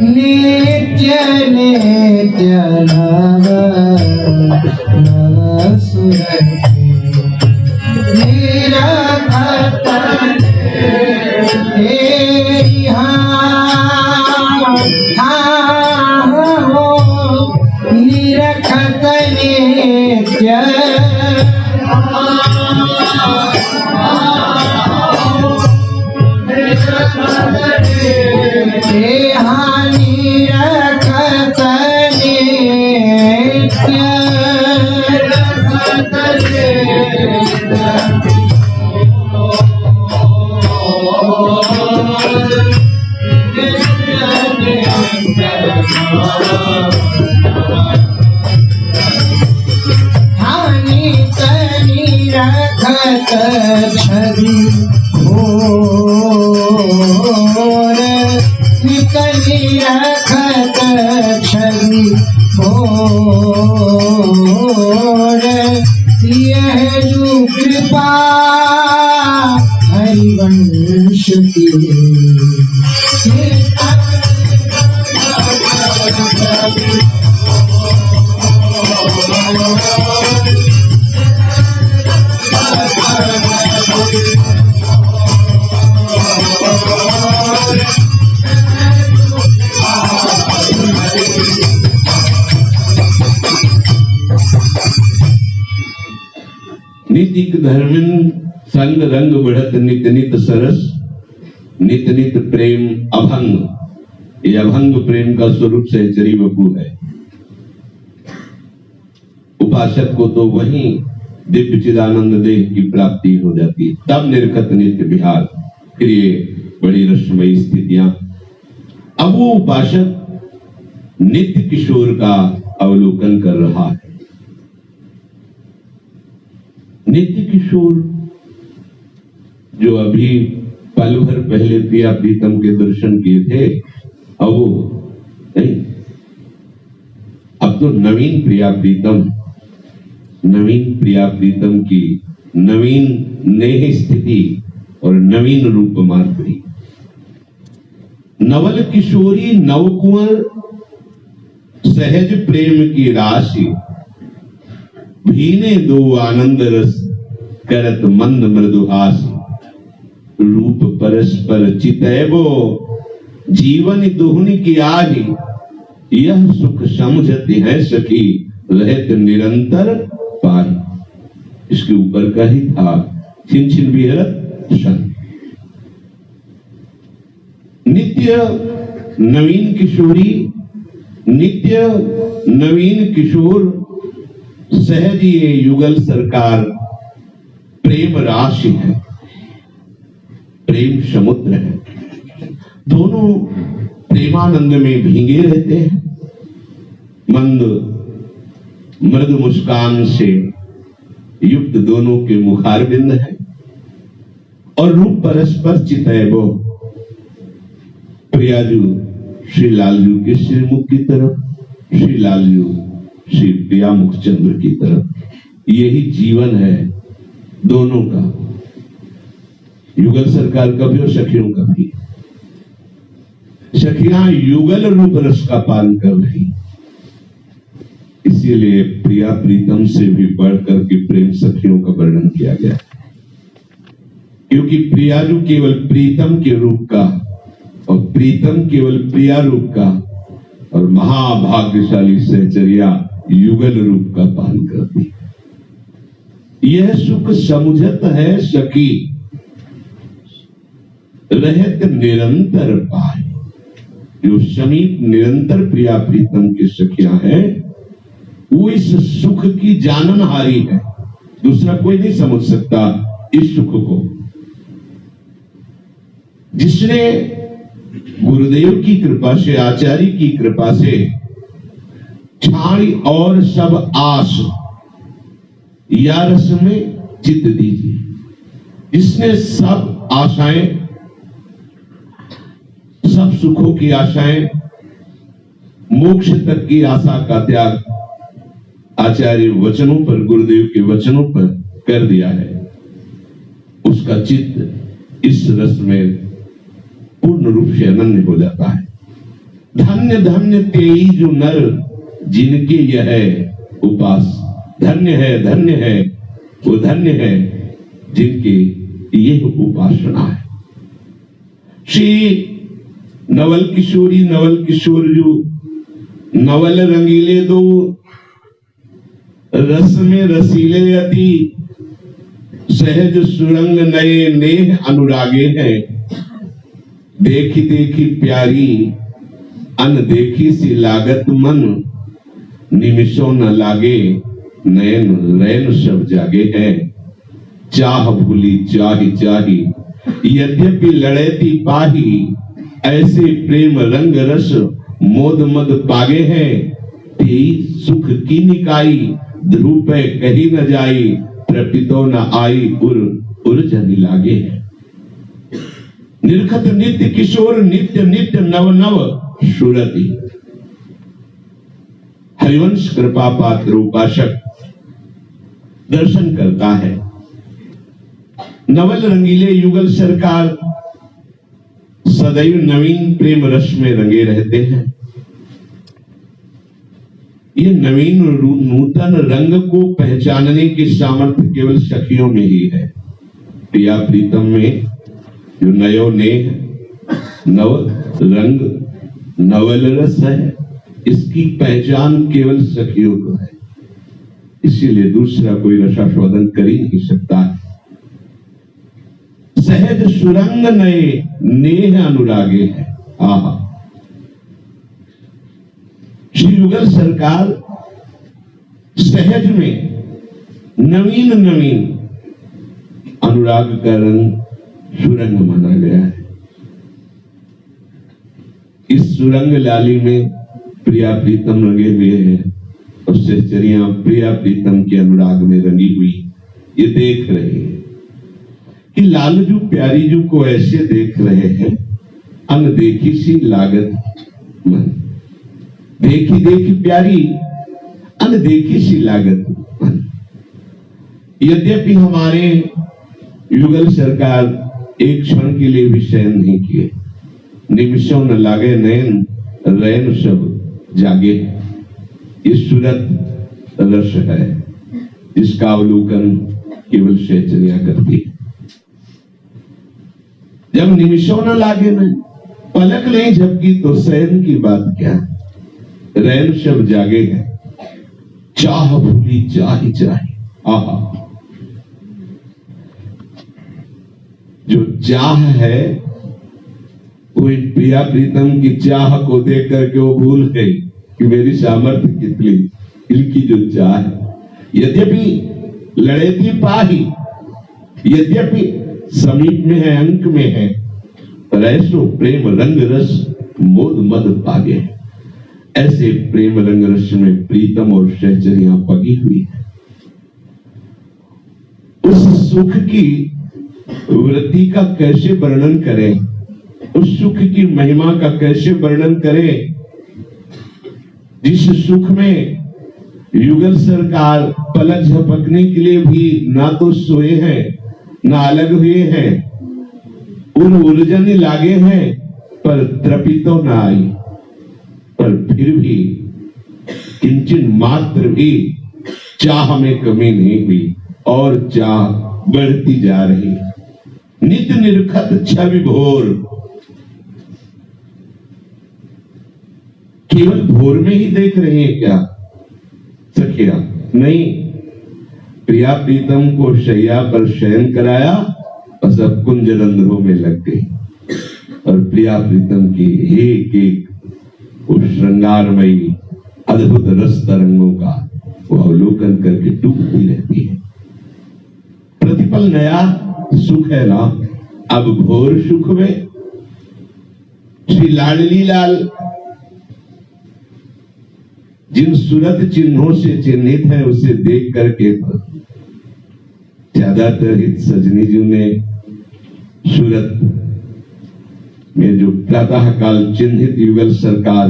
नित्य नित्य नव नव सुरति, निरखत निरखत नित्य छवि भोर, निकली रखत छवि भोर, यह जो कृपा हरिवंश की। नीतिक धर्मिन संग रंग बढ़त नित नित सरस, नित नित प्रेम अभंग। ये अभंग प्रेम का स्वरूप सहचरी वपु है। उपासक को तो वहीं दिव्य चिदानंद देह की प्राप्ति हो जाती, तब निर्खत नित्य विहार। फिर ये बड़ी रसमयी स्थितियां। अब वो उपासक नित्य किशोर का अवलोकन कर रहा है। नित्य किशोर जो अभी पल भर पहले प्रिया प्रीतम के दर्शन किए थे, अब वो नहीं, अब तो नवीन प्रिया प्रीतम की नवीन नेह स्थिति और नवीन रूप मार्ग। नवल किशोरी नवकुंवर सहज प्रेम की राशि, भीने दो आनंद रस करत मंद मृदुहास। रूप परस्पर चितैबो जीवन दुहनि की आही, यह सुख समझती है सखी रहत निरंतर पाही। इसके ऊपर का ही था छिन छिन बिहरत सन। नित्य नवीन किशोरी नित्य नवीन किशोर सहज ये युगल सरकार प्रेम राशि है, प्रेम समुद्र है। दोनों प्रेमानंद में भीगे रहते हैं। मंद मृदु मुस्कान से युक्त दोनों के मुखारबिंद है और रूप परस्पर चितैबो। प्रियाजू श्री लालजू के श्रीमुख की तरफ, श्री लालजू श्री प्रिया मुखचंद्र की तरफ। यही जीवन है दोनों का, युगल सरकार का भी और सखियों का भी। सखियां युगल रूप रस का पान कर रही, इसीलिए प्रिया प्रीतम से भी बढ़कर के प्रेम सखियों का वर्णन किया गया, क्योंकि प्रियाजू केवल प्रीतम के रूप का और प्रीतम केवल प्रिया रूप का और महाभाग्यशाली सहचर्या युगल रूप का पान करती। यह सुख समुझत है सखी, रहत निरंतर पाए। जो समीप निरंतर प्रिया प्रीतम की सखियां हैं, वो इस सुख की जाननहारी है। दूसरा कोई नहीं समझ सकता इस सुख को। जिसने गुरुदेव की कृपा से, आचार्य की कृपा से छाड़ी और सब आस या रस में चित्त दीजिए। जिसने सब आशाएं, सब सुखों की आशाएं, मोक्ष तक की आशा का त्याग आचार्य वचनों पर, गुरुदेव के वचनों पर कर दिया है, उसका चित्त इस रस में पूर्ण रूप से अनन्य हो जाता है। धन्य धन्य तेई जो नर जिनके यह उपास। धन्य है वो धन्य है जिनके यह उपासना है। श्री नवल किशोरी नवल किशोर जो नवल रंगीले दो रस में रसीले अति सहज सुरंग नए नेह अनुरागे हैं। देखी देखी प्यारी अन देखी सी लागत मन निमिषों न लागे नयन रैन सब जागे हैं। चाह भूली चाही चाही यद्यपि लड़ेती पाही ऐसे प्रेम रंग रस मोद मद पागे हैं। तेई सुख की निकाई ध्रुव पे कही न जाई प्रपितो न आई उर उर्जनी लागे हैं। निर्खत नित्य किशोर नित्य नित्य नव नव सुरति। हरिवंश कृपा पात्र उपासक दर्शन करता है। नवल रंगीले युगल सरकार सदैव नवीन प्रेम रस में रंगे रहते हैं। ये नवीन नूतन रंग को पहचानने की सामर्थ्य केवल सखियों में ही है। प्रिया प्रीतम में जो नयो नेह, नव रंग, नवल रस है, इसकी पहचान केवल सखियों को है। इसीलिए दूसरा कोई रसास्वादन कर ही नहीं सकता। सहज सुरंग नए नेह अनुरागे है। आहा, श्री युगल सरकार सहज में नवीन नवीन अनुराग का रंग सुरंग माना गया है। इस सुरंग लाली में प्रिया प्रीतम रंगे हुए हैं और सहचरियां प्रिया प्रीतम के अनुराग में रंगी हुई ये देख रहे हैं कि लालजू प्यारीजू को ऐसे देख रहे हैं। अनदेखी सी लागत मन, देखी देखी प्यारी अनदेखी सी लागत मन। यद्यपि हमारे युगल सरकार एक क्षण के लिए भी शयन नहीं किए। निमिषों न लागे नयन रैन सब जागे। ये सूरत रस है जिसका अवलोकन केवल सहचर्या करती है। जब निमिषों न लागे न पलक नहीं झपकी तो शयन की बात क्या। रैन सब जागे हैं। चाह भूली चाही चाही। आहा, जो चाह है वो प्रिया प्रीतम की चाह को देख करके वो भूल गई। कि मेरी सामर्थ्य कितनी, इनकी जो चाह है। यद्यपि लड़ेती पाही, यद्यपि समीप में है, अंक में है, पर ऐसो प्रेम रंग रस मोद मद पागे। ऐसे प्रेम रंग रस में प्रीतम और सहचरियां पगी हुई है। उस सुख की वृत्ति का कैसे वर्णन करें, उस सुख की महिमा का कैसे वर्णन करें, जिस सुख में युगल सरकार पलक झपकने के लिए भी ना तो सोए हैं ना अलग हुए हैं, उन उलझन लागे हैं पर त्रपितो ना आई, पर फिर भी किंचन मात्र भी चाह में कमी नहीं हुई और चाह बढ़ती जा रही। नित निरखत छवि भोर, केवल भोर में ही देख रहे हैं क्या सखिया? नहीं, प्रिया प्रीतम को शैया पर शयन कराया और सब कुंज रंध्रों में लग गई और प्रिया प्रीतम की एक एक उस श्रृंगारमयी अद्भुत रस तरंगों का वो अवलोकन करके डूबती रहती है। प्रतिपल नया सुख है ना। अब घोर सुख में श्री लाडली लाल जिन सूरत चिन्हों से चिन्हित है उसे देख करके ज्यादातर हित सजनी जी ने सूरत में जो प्रातः काल चिन्हित युगल सरकार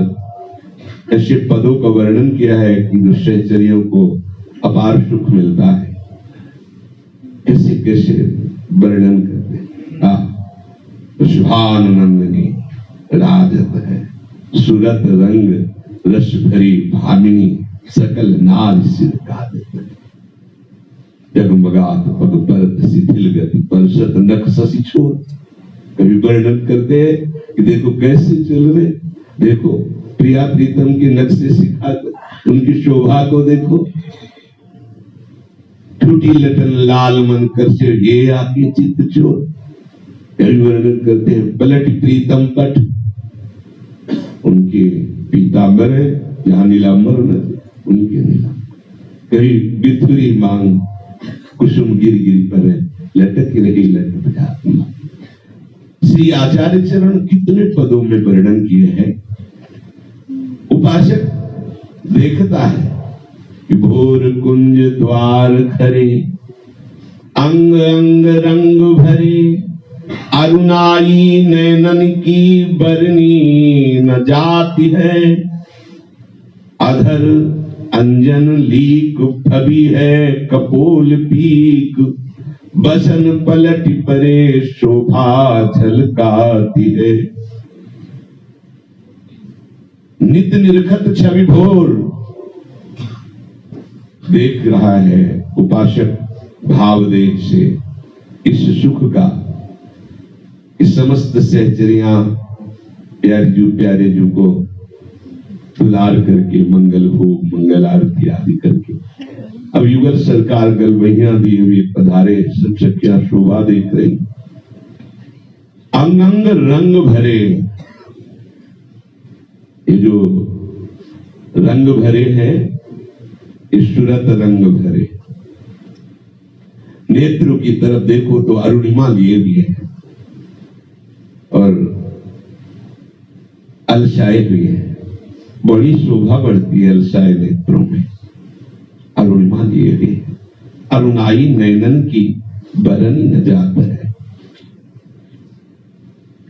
ऐसे पदों का वर्णन किया है कि जो सहचरियों को अपार सुख मिलता है, कैसे कैसे वर्णन करते। शुभानंदिनी राजत है, सूरत रंग रस भरी भामिनी, सकल नार सिर कादत। जगमगात पग परत शिथिल गति, परसत नख शशि छोर। कभी वर्णन करते हैं कि देखो कैसे चल रहे, देखो प्रिया प्रीतम के नक्शे सिखा, उनकी शोभा को देखो। टूटी लटन लाल मन कर से ये आके चित्त चोर। कभी वर्णन करते हैं पलट प्रीतम पट, उनके पीतांबर है जहां नीलांबर न उनके नीला। कभी बिथुरी मांग कुसुम गिर गिर पर है, लटक रही लटक। श्री आचार्य चरण कितने पदों में वर्णन किए हैं। उपासक देखता है कि भोर कुंज द्वार खरे, अंग अंग रंग भरे, अरुणाई नैनन की बरनी न जाती है। अधर अंजन लीक फबी है कपोल पीक, बसन पलट परे शोभा झलकाती है। नित निरखत छवि भोर देख रहा है उपासक भावदेव से इस सुख का। इस समस्त सहचरियां प्यारे जू को दुलार करके मंगल भोग मंगल आरती आदि करके अब युगल सरकार गलवैया दिए हुए पधारे, सब सखियां शोभा देख रही। अंग अंग रंग भरे, ये जो रंग भरे हैं इस सूरत रंग भरे। नेत्रों की तरफ देखो तो अरुणिमा लिए हुए हैं और अलसाए हुए हैं। बड़ी शोभा बढ़ती है अलसाए नेत्रों में, अरुणिमा लिए हुए। अरुणाई नैनन की बरनी न जात है।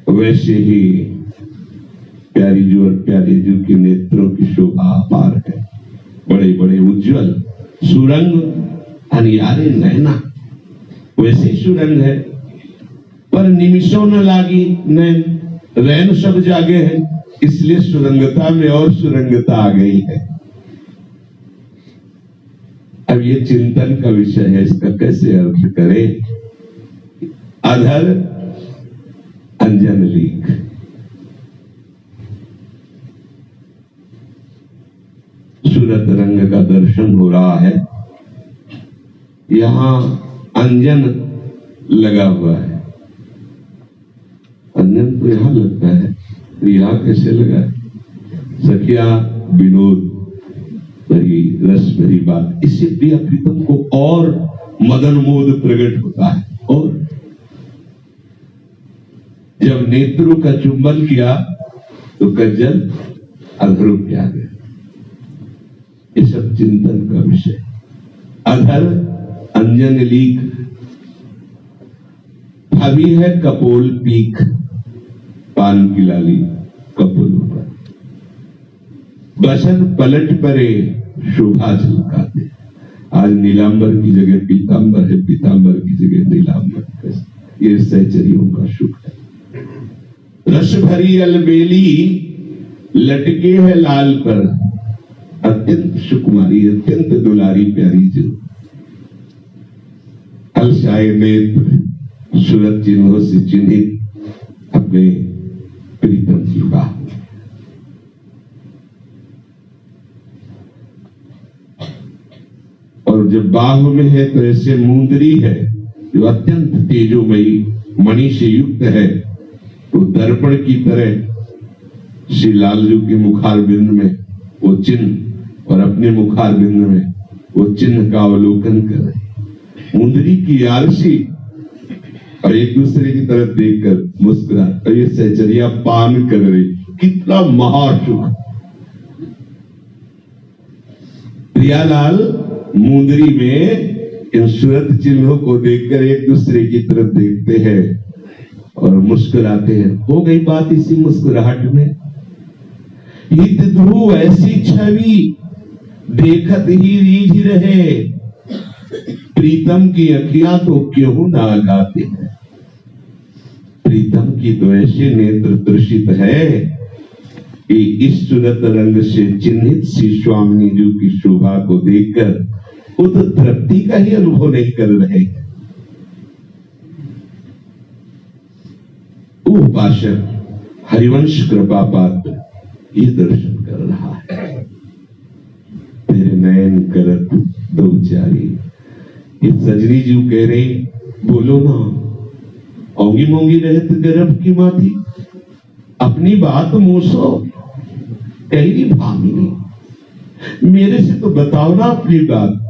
वैसे ही प्यारी जू और प्यारे जू के नेत्रों की शोभा अपार है। बड़े बड़े उज्जवल सुरंग अनियारे नैना, वैसे ही सुरंग है पर निमिषों न लागी नैन, रैन सब जागे हैं, इसलिए सुरंगता में और सुरंगता आ गई है। अब ये चिंतन का विषय है, इसका कैसे अर्थ करें। अधर अंजन लीक, सूरत रंग का दर्शन हो रहा है। यहां अंजन लगा हुआ है। अंजन तो यहां लगता है, तो यहां कैसे लगा है? सखिया विनोद भरी रस भरी बात, इससे प्रिया प्रीतम को और मदन मोद प्रकट होता है। और जब नेत्रों का चुंबन किया तो कज्जल अधरों पे आ गया। ये सब चिंतन का विषय। अधर अंजन लीक, भाभी है कपोल पीक, पान की लाली कपोल पर, बसन पलट परे शोभा झलकाते। आज नीलांबर की जगह पीतांबर है, पीतांबर की जगह नीलांबर। ये सहचरियों का सुख है। रस भरी अलबेली लटके है लाल पर, अत्यंत सुकुमारी, अत्यंत दुलारी प्यारी जो। अलसाए नेत्र सूरत चिन्हों से चिन्हित अपने प्रीतम की बात। और जब बाह में है तो ऐसे मुंदरी है जो अत्यंत तेजोमयी मणि से युक्त है। तो दर्पण की तरह श्री लालजू के मुखार बिंद में वो चिन्ह और अपने मुखार बिंद में वो चिन्ह का अवलोकन कर रहे। मुंदरी की आलसी और एक दूसरे की तरफ देखकर मुस्कुरा, और ये सहचरिया पान कर रही। कितना महासुख। प्रियालाल मुंदरी में इन सूरत चिन्हों को देखकर एक दूसरे की तरफ देखते हैं और मुस्कुराते हैं। हो गई बात इसी मुस्कुराहट में। हित ध्रुव ऐसी छवि देखत ही रीझ रहे, प्रीतम की अखियां तो क्यों ना गाते हैं। प्रीतम की तो ऐसे नेत्र तृषित है कि इस सूरत रंग से चिन्हित श्री स्वामिनी जी की शोभा को देखकर वो तो तृप्ति का ही अनुभव नहीं कर रहे। उपासक हरिवंश कृपा पात्र ये दर्शन कर रहा है। तेरे नयन करत दो चारी, ये सजनी जी कह रहे बोलो ना, औंगी मोंगी रहत गर्भ की माती, अपनी बात मूसो कही भामिनी, मेरे से तो बताओ ना अपनी बात,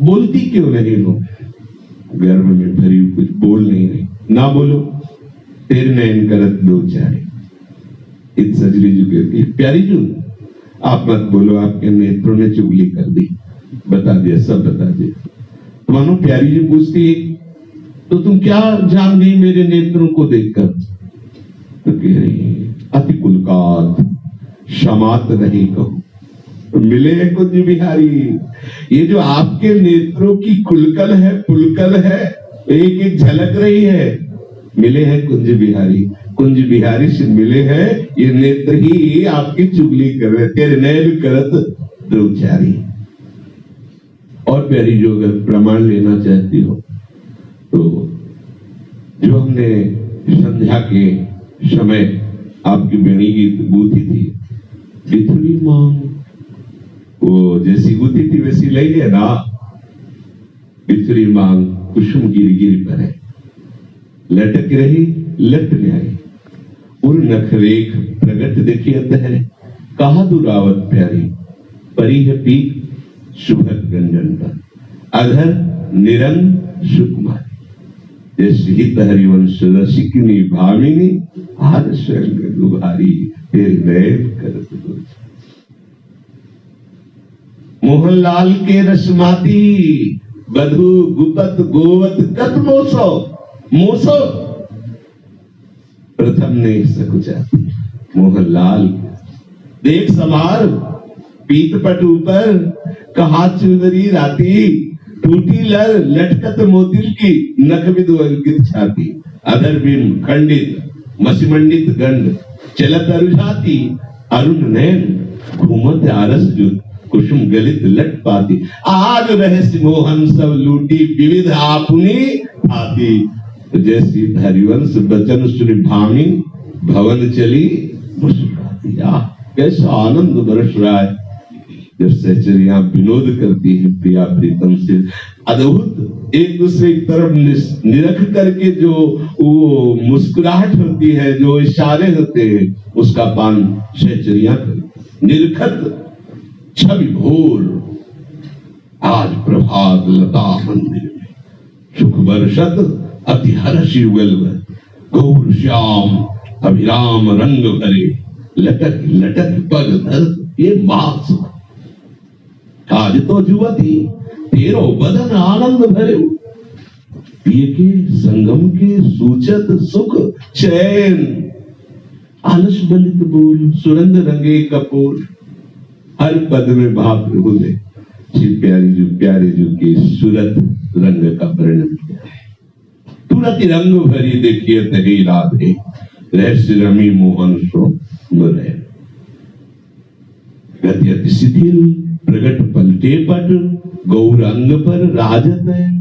बोलती क्यों नहीं हो। गर्भ में भरी कुछ बोल नहीं रही, ना बोलो। तेरे नयन करत दो चारे, इत सजनी जी कहती है प्यारी जू आप मत बोलो, आपके नेत्रों ने चुगली कर दी। बता दिया, सब बता दिया। मानो प्यारी जी पूछती तो तुम क्या जान गई मेरे नेत्रों को देखकर। तो कह रही अति कुलकात क्षमात नहीं कहो, मिले हैं कुंज बिहारी। ये जो आपके नेत्रों की कुलकल है, पुलकल है, एक एक झलक रही है। मिले हैं कुंज बिहारी, कुंज बिहारी से मिले हैं ये नेत्र ही आपकी चुगली कर रहे। तेरे नयन करत दो चारी। और प्यारी जो अगर प्रमाण लेना चाहती हो तो जो हमने संध्या के समय आपकी बेणी गीत गूथी थी, बिथुरी मांग, वो जैसी गूथी थी वैसी लई है ना। बिथुरी मांग कुसुम गिर गिर पर है, लटक रही लट न्याय, उर नखरेख प्रगट देखियत है, कहा दुरावत प्यारी, परी है पीक सुभग गंजन पर, अधर निरंग सुकुमारी, जैसे हित हरिवंश रसिकनी भामिनी, हार संग दुभारी, तेरे नयन करत दो। मोहनलाल के रसमाती, बधु गुपत गोवत कत मोसो, मोसो प्रथम ने सकुचाती। मोहनलाल देख समार पीतपट ऊपर, कहा चुनरी राती, टूटी लर लटकत मोतिल की, नख बिदु अंकित छाती, अधर बिम खंडित मसिमंडित गंड, चलत अरुझाती, अरुण नयन घूमत आरस जुत, कुसुम गलित लट पाती, आज रहस्य मोहन सब लूटी, विविध आपनी आती। जैसी हरिवंश बचन श्री भामी, भवन चली मुस्कुराती। कैसा आनंद बरस रहा है जब सहचरियां विनोद करती है प्रिया प्रीतम से। अद्भुत एक दूसरे की तरफ निरख करके जो वो मुस्कुराहट होती है, जो इशारे होते हैं, उसका पान सहचरियां करती। निरखत छवि भोर आज प्रभात लता मंदिर में सुख वर्षत अति हर्ष युगल गौर श्याम अभिराम रंग भरे लटक लटक पग धर ये मास आज तो जुवती तेरो बदन आनंद भरे पिय के संगम के सूचत सुख चैन आलस बलित बोल सुरंग रंगे कपूर हर पद में महाप्रभु ने श्री प्यारे जो की सूरत रंग का वर्णन किया है। तुरंत रंग भरी देखिए तही राधे रहस्य रमी मोहन सो मुरे गति अति शिथिल प्रगट पलटे पट गौरंग पर राजत है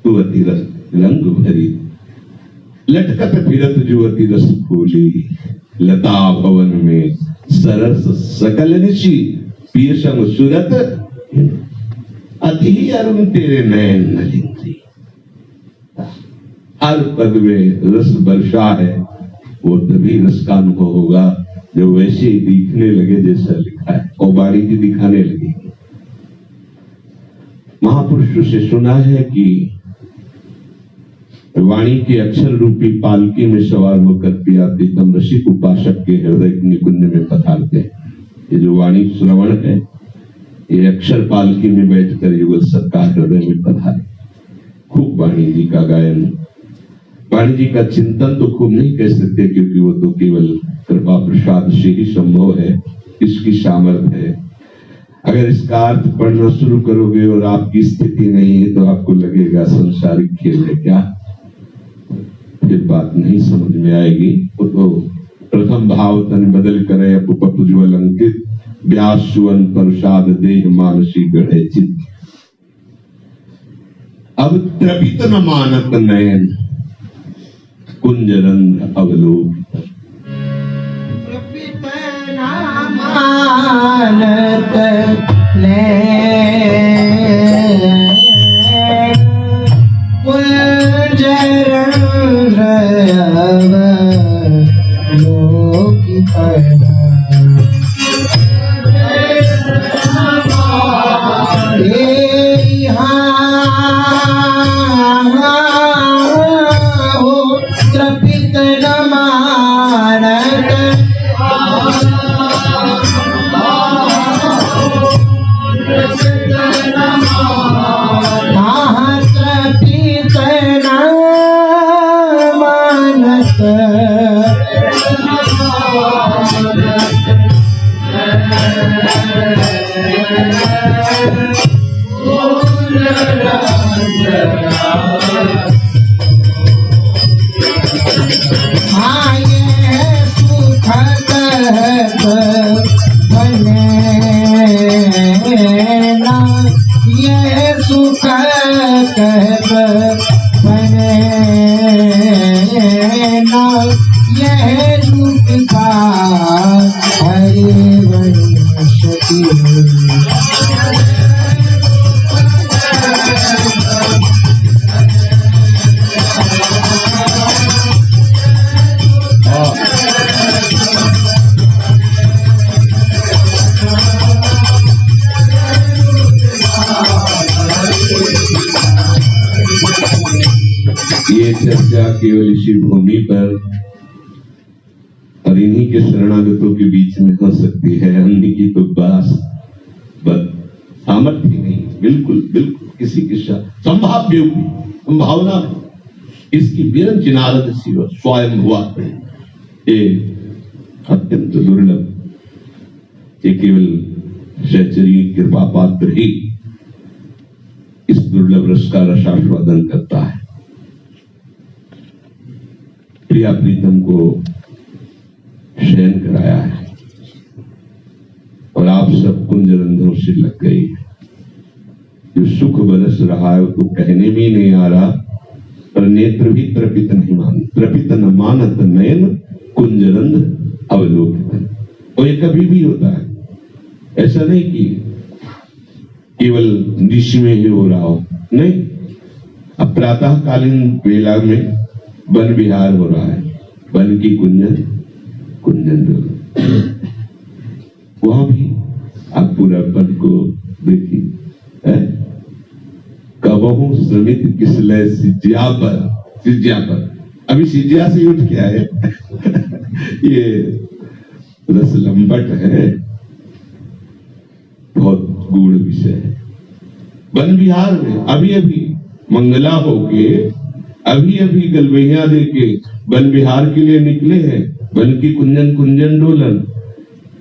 तुअति रंग भरी लटकत फिरत जुवती रस फूली लता भवन में सरस सकल निशि पिय संग सुरत अति अरुण तेरे नयन नलिंद्री। हर पद में रस वर्षा है, वो तभी रस का अनुभव होगा जो वैसे ही दिखने लगे जैसा लिखा है और वाणी जी दिखाने लगेगी। महापुरुषों से सुना है कि वाणी के अक्षर रूपी पालकी में सवार होकर पिया प्रीतम रसिक उपासक के हृदय निकुंज में पधारते हैं। ये जो वाणी श्रवण है ये अक्षर पालकी में बैठकर युगल सरकार हृदय में पधारे। खूब वाणी जी का गायन, वाणी जी का चिंतन तो खूब नहीं कह सकते क्योंकि वो तो केवल कृपा प्रसाद से ही संभव है, इसकी सामर्थ्य है। अगर इसका अर्थ पढ़ना शुरू करोगे और आपकी स्थिति नहीं है तो आपको लगेगा संसारिक खेल है क्या, फिर बात नहीं समझ में आएगी। तो प्रथम भाव तन बदल करे उपज्वल अंकित व्यास सुवन प्रसाद देह मानसी गढ़े चित। अब त्रपित न मानत नयन कुंजरंध्र अवलोक। त्रपित न मानत नयन कुंजरंध्र अवलोक। त्रपित न मानत त्रपित न मानत सुख कहत बने ना यह रूप का हरि वंशती। ये चर्चा केवल इसी भूमि पर और इन्हीं के शरणागतों के बीच में हो सकती है, अन्य की तो सामर्थ्य नहीं। बिल्कुल बिल्कुल किसी की संभाव्य संभावना इसकी विरंच नारद शिव स्वयं हुआ ये अत्यंत दुर्लभ। ये केवल सहचरी कृपा पात्र ही इस दुर्लभ रस का रसास्वादन करता है। प्रिया प्रीतम को शयन कराया है और आप सब कुंजरंध्रों से लग गई। जो सुख बरस रहा है वो तो कहने में नहीं आ रहा, पर नेत्र भी त्रपित नहीं त्रपित न मानत नयन कुंजरंध्र अवलोकित। और ये कभी भी होता है, ऐसा नहीं कि केवल निश में ही हो रहा हो, नहीं। अब प्रातःकालीन वेला में वन विहार हो रहा है, वन की कुंजन वहां भी आप पूरा पद को देखिए, कबहू श्रमित किसलय सिज्या पर, अभी सिज्या से उठ के आए ये रस लंबट है, बहुत गूढ़ विषय है। वन विहार में अभी अभी मंगला होके, अभी अभी गलबैया दे के वन विहार के लिए निकले हैं। वन की कुंजन कुंजन डोलन,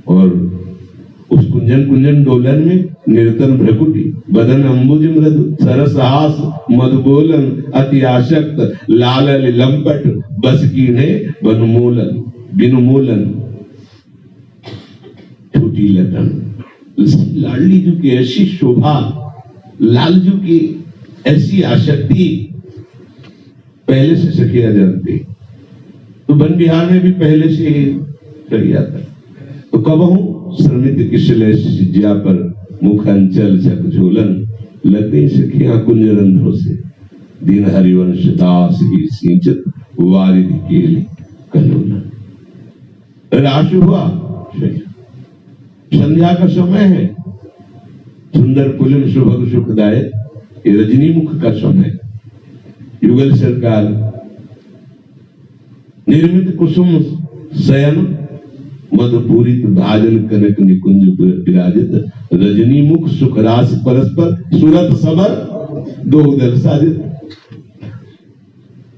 और उस कुंजन कुंजन डोलन में निर्तन भ्रकुटी, बदन अंबुज मृदु, सरस हास मधुबोलन, अति आशक्त लाल लंपट, बस कीने वनमूलन बिनुमूलन, छोटी लटन, लाडली जी की ऐसी शोभा, लालजू की ऐसी आशक्ति पहले से सखिया जानती। तो वन विहार में भी पहले से ही चली जाता। तो कबहू श्रमित किसलय सिज्या पर, मुख अंचल झकझोलन, लगे सखिया कुंज रंध्रों से, दिन हरिवंश दास ही सिंचत, वारिधि केली कलोलन। राशि हुआ, संध्या का समय है, सुंदर पुलिम सुभग सुखदायक, रजनी मुख का समय। युगल सरकार निर्मित कुसुम शयन, मधुपूरित भाजन कनक निकुंज विराजित, रजनी मुख सुखरास परस्पर, सूरत सबर दो उदर साजित।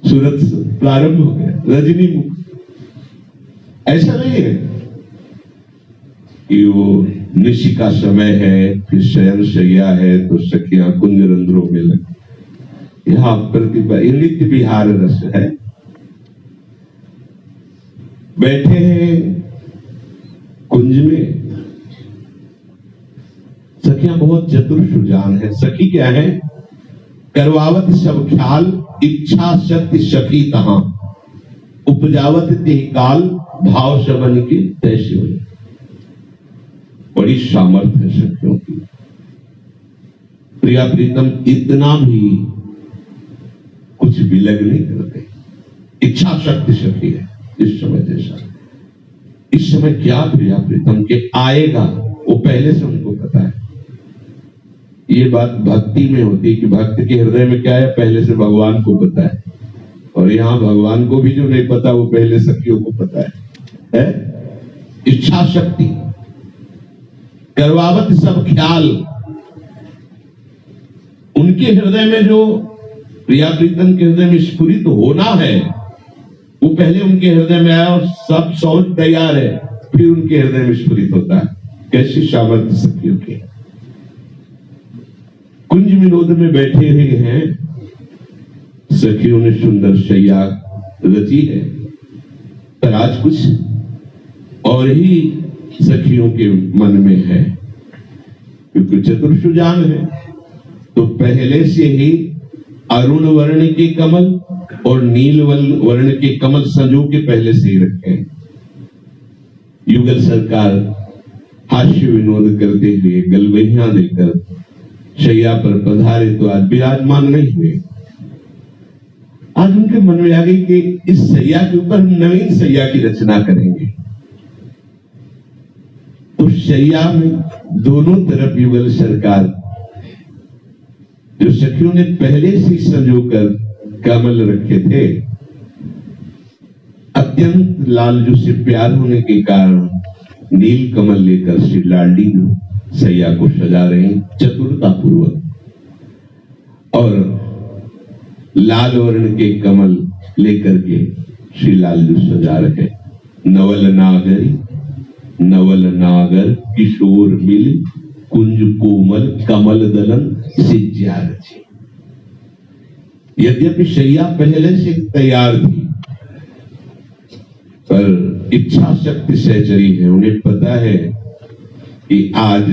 सूरत प्रारंभ हो गया, रजनी मुख। ऐसा नहीं है कि वो निशि का समय है, फिर शयन शैया है तो सखियां कुंज रंध्रों में लगी। यहाँ प्रतिभा नित्य विहार रस है। बैठे हैं कुंज में, सखियां बहुत चतुर सुजान है। सखी क्या है? करवावत सब ख्याल, इच्छा शक्ति सखी कहां, उपजावत ते काल, भाव शबन के तैसे हुए। बड़ी सामर्थ्य है सखियों की। प्रिया प्रीतम इतना भी कुछ विलग नहीं करते। इच्छा शक्ति सखी है इस समय जैसा। इस समय क्या प्रिया प्रीतम के आएगा वो पहले से उनको पता है। ये बात भक्ति में होती है कि भक्त के हृदय में क्या है पहले से भगवान को पता है। और यहाँ भगवान को भी जो नहीं पता वो पहले सखियों को पता है? इच्छा शक्ति, करवावत सब ख्याल, उनके हृदय में जो प्रिया प्रीतम के हृदय में स्फुरित होना है वो पहले उनके हृदय में आया और सब सोच तैयार है, फिर उनके हृदय में स्फुरित होता है। कैसी सामर्थ्य सखियों की। कुंज विनोद में बैठे हुए हैं, सखियों ने सुंदर शैया रची है, पर आज कुछ और ही सखियों के मन में है। क्योंकि चतुर सुजान है तो पहले से ही अरुण वर्ण के कमल और नील वर्ण के कमल संजो के पहले से ही रखे हैं। युगल सरकार हास्य विनोद करते हुए गलबैया देकर शैया पर पधारे तो आज विराजमान नहीं हुए। आज उनके मन में आ गई कि इस शैया के ऊपर हम नवीन शैया की रचना करेंगे। तो शैया में दोनों तरफ युगल सरकार जो सखियों ने पहले से संजोकर कमल रखे थे, अत्यंत लालजू से प्यार होने के कारण नील कमल लेकर श्री लाडली सैया को सजा रहे चतुरता पूर्वक, और लाल वर्ण के कमल लेकर के श्री लालजू सजा रहे। नवल नागर किशोर मिल, कुंज कोमल कमल दलन सिज्या रची। यद्यपि शैया पहले से तैयार थी, पर इच्छा शक्ति सहचरी है। उन्हें पता है कि आज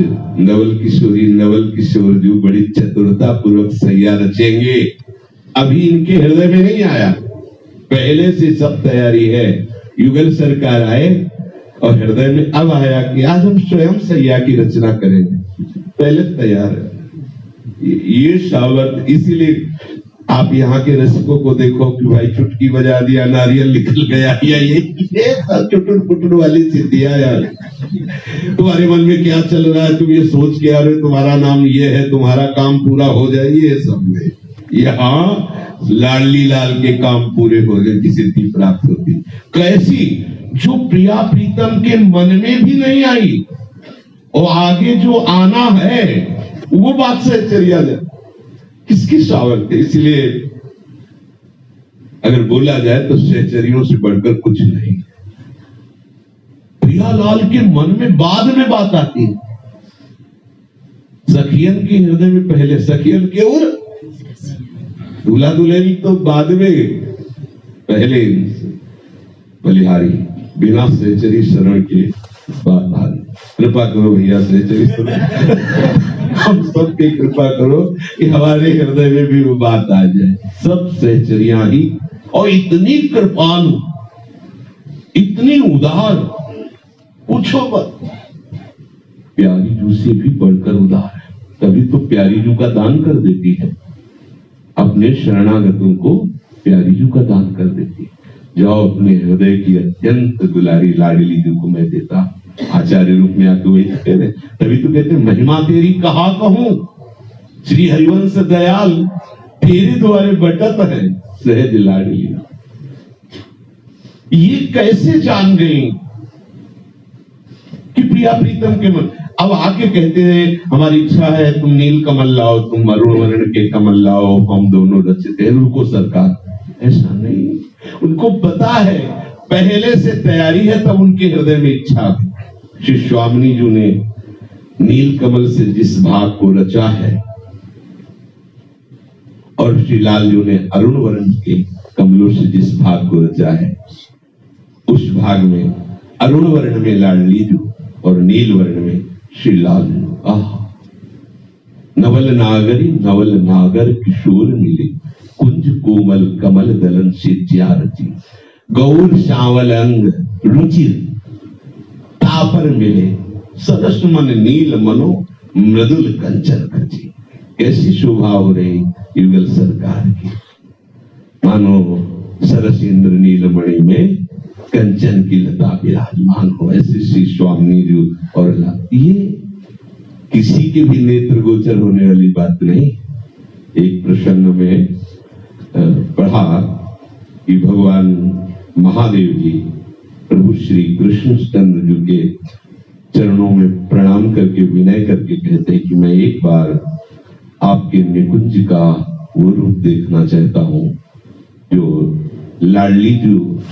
नवल किशोर जो बड़ी चतुरता पूर्वक शैया रचेंगे। अभी इनके हृदय में नहीं आया, पहले से सब तैयारी है। युगल सरकार आए और हृदय में अब आया कि आज हम स्वयं शैया की रचना करेंगे। पहले तैयार है ये सामर्थ्य। इसीलिए आप यहाँ के रसिकों को देखो कि भाई चुटकी बजा दिया, नारियल निकल गया, या ये चुटुर पुटुर वाली सिद्धियां यार तुम्हारे मन में क्या चल रहा है, तुम ये सोच के आ रहे हो तुम्हारा नाम ये है, तुम्हारा काम पूरा हो जाए, ये सब में यहाँ लाडली लाल के काम पूरे होने की सिद्धि प्राप्त होती। कैसी? जो प्रिया प्रीतम के मन में भी नहीं आई और आगे जो आना है वो बात से चलिया जाए, किसकी सावक है। इसलिए अगर बोला जाए तो सहचरियों से बढ़कर कुछ नहीं। प्रियालाल के मन में बाद में बात आती है, सखियन के हृदय में पहले, सखियन के और दूल्हा दुल्हन तो बाद में, पहले बलिहारी बिना सहचरी शरण के बात आ रही। कृपा करो भैया सहचरी शरण हम सब की कृपा करो कि हमारे हृदय में भी वो बात आ जाए। सब सहचरियां ही, और इतनी कृपालु, इतनी उदार, पूछो मत। प्यारी जू से भी बढ़कर उदार है, तभी तो प्यारी जू का दान कर देती है, अपने शरणागतों को प्यारी जू का दान कर देती है। जाओ अपने हृदय की अत्यंत दुलारी लाडली जू को मैं देता। आचार्य रूप में आके वही कहते हैं, तभी तो कहते हैं महिमा तेरी कहा कहूं, श्री हरिवंश दयाल तेरे द्वारे बटत है सहज लाडली। ये कैसे जान गई कि प्रिया प्रीतम के मन। अब आके कहते हैं हमारी इच्छा है तुम नील कमल लाओ, तुम अरुण वर्ण के कमल लाओ, हम दोनों रचित हैं। रुको सरकार, ऐसा नहीं। उनको पता है, पहले से तैयारी है, तब उनके हृदय में इच्छा है। श्री स्वामिनी जी ने नील कमल से जिस भाग को रचा है और श्री लाल जी ने अरुण वर्ण के कमलों से जिस भाग को रचा है, उस भाग में अरुण वर्ण में लाडली जू और नील वर्ण में श्री लाल जू। आह, नवल नागरी नवल नागर किशोर मिले, कुंज कोमल कमल दलन से ज्यारती, गौर श्यावल अंग रुचिर तापर मिले, सरस मन नील मनो मृदुल कंचन खची। कैसी शोभा हो रही युगल सरकार की, मानो सरस इंद्र नीलमणि में कंचन की लता विराजमान हो, ऐसे श्री स्वामी जी। और ये किसी के भी नेत्र गोचर होने वाली बात नहीं। एक प्रसंग में पढ़ा कि भगवान महादेव जी प्रभु श्री कृष्णचंद्र जी के चरणों में प्रणाम करके विनय करके कहते हैं कि मैं एक बार आपके निकुंज का वो रूप देखना चाहता हूं जो लाडली जो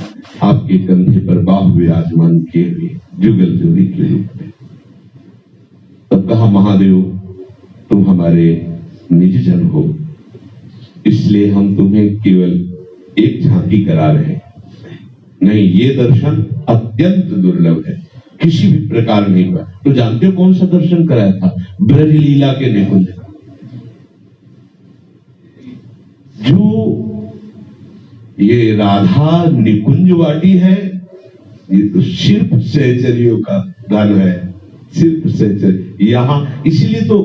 आपके कंधे पर बाहु विराजमान किए हुए जुगल जोड़ी के रूप में। तब कहा महादेव तुम हमारे निज जन हो, इसलिए हम तुम्हें केवल एक झांकी करा रहे हैं। नहीं, ये दर्शन अत्यंत दुर्लभ है, किसी भी प्रकार नहीं हुआ। तो जानते हो कौन सा दर्शन कराया था? ब्रज लीला के निकुंज का। जो ये राधा निकुंज वाटी है, ये तो सिर्फ सहचरियों का धन है, सिर्फ सहचर्य। यहाँ इसलिए तो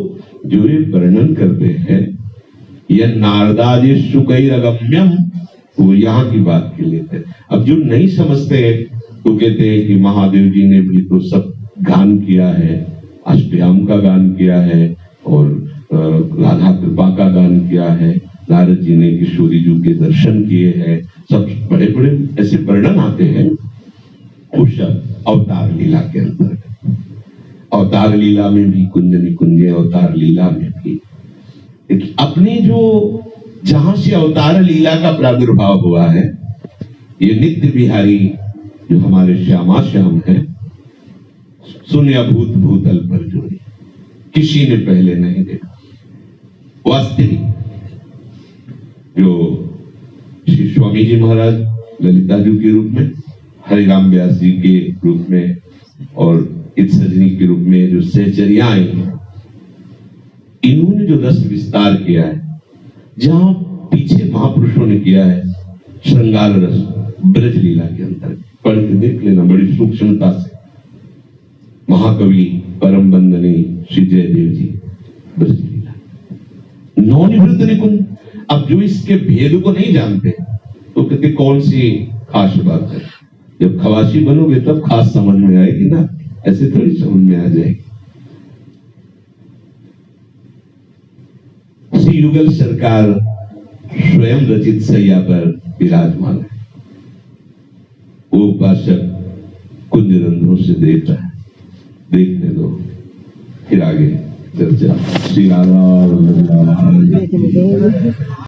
जो ये वर्णन करते हैं, यह नारदाजी सुकैरगम्यम, वो यहाँ की बात के लिए थे। अब जो नहीं समझते तो कहते हैं कि महादेव जी ने भी तो सब गान किया है, अष्टयाम का गान किया है और राधा कृपा का गान किया है, नारद जी ने किशोरी जी के दर्शन किए हैं, सब बड़े बड़े ऐसे वर्णन आते हैं उस अवतार लीला के अंतर्गत। अवतार लीला में भी कुंज निकुंज, अवतार लीला में भी अपनी जो जहां से अवतार लीला का प्रादुर्भाव हुआ है, ये नित्य बिहारी जो हमारे श्यामा श्याम है, सुनिया भूत भूतल पर जोड़ी, किसी ने पहले नहीं देखा। वास्तविक जो श्री स्वामी जी महाराज ललिता जी के रूप में, हरिराम व्यास जी के रूप में और इत सजनी के रूप में जो सहचरियां आई हैं, इन्होंने जो रस विस्तार किया है, जहां पीछे महापुरुषों ने किया है श्रृंगार रस ब्रज लीला के अंदर, पढ़ के देख लेना बड़ी सूक्ष्मता से। महाकवि परम बंदनीय श्री जयदेव जी ब्रज लीला, नौनिवृत्त निकुंज। अब जो इसके भेद को नहीं जानते तो कहते कौन सी खास बात है, जब खवासी बनोगे तब खास समझ में आएगी ना। ऐसे थोड़ी समझ में आ जाएगी। श्री युगल सरकार स्वयं रचित सैया पर विराजमान है। वो उपासक कुंज रंध्रों से देख रहा है, देखने दो, फिर आगे चर्चा। श्री राधा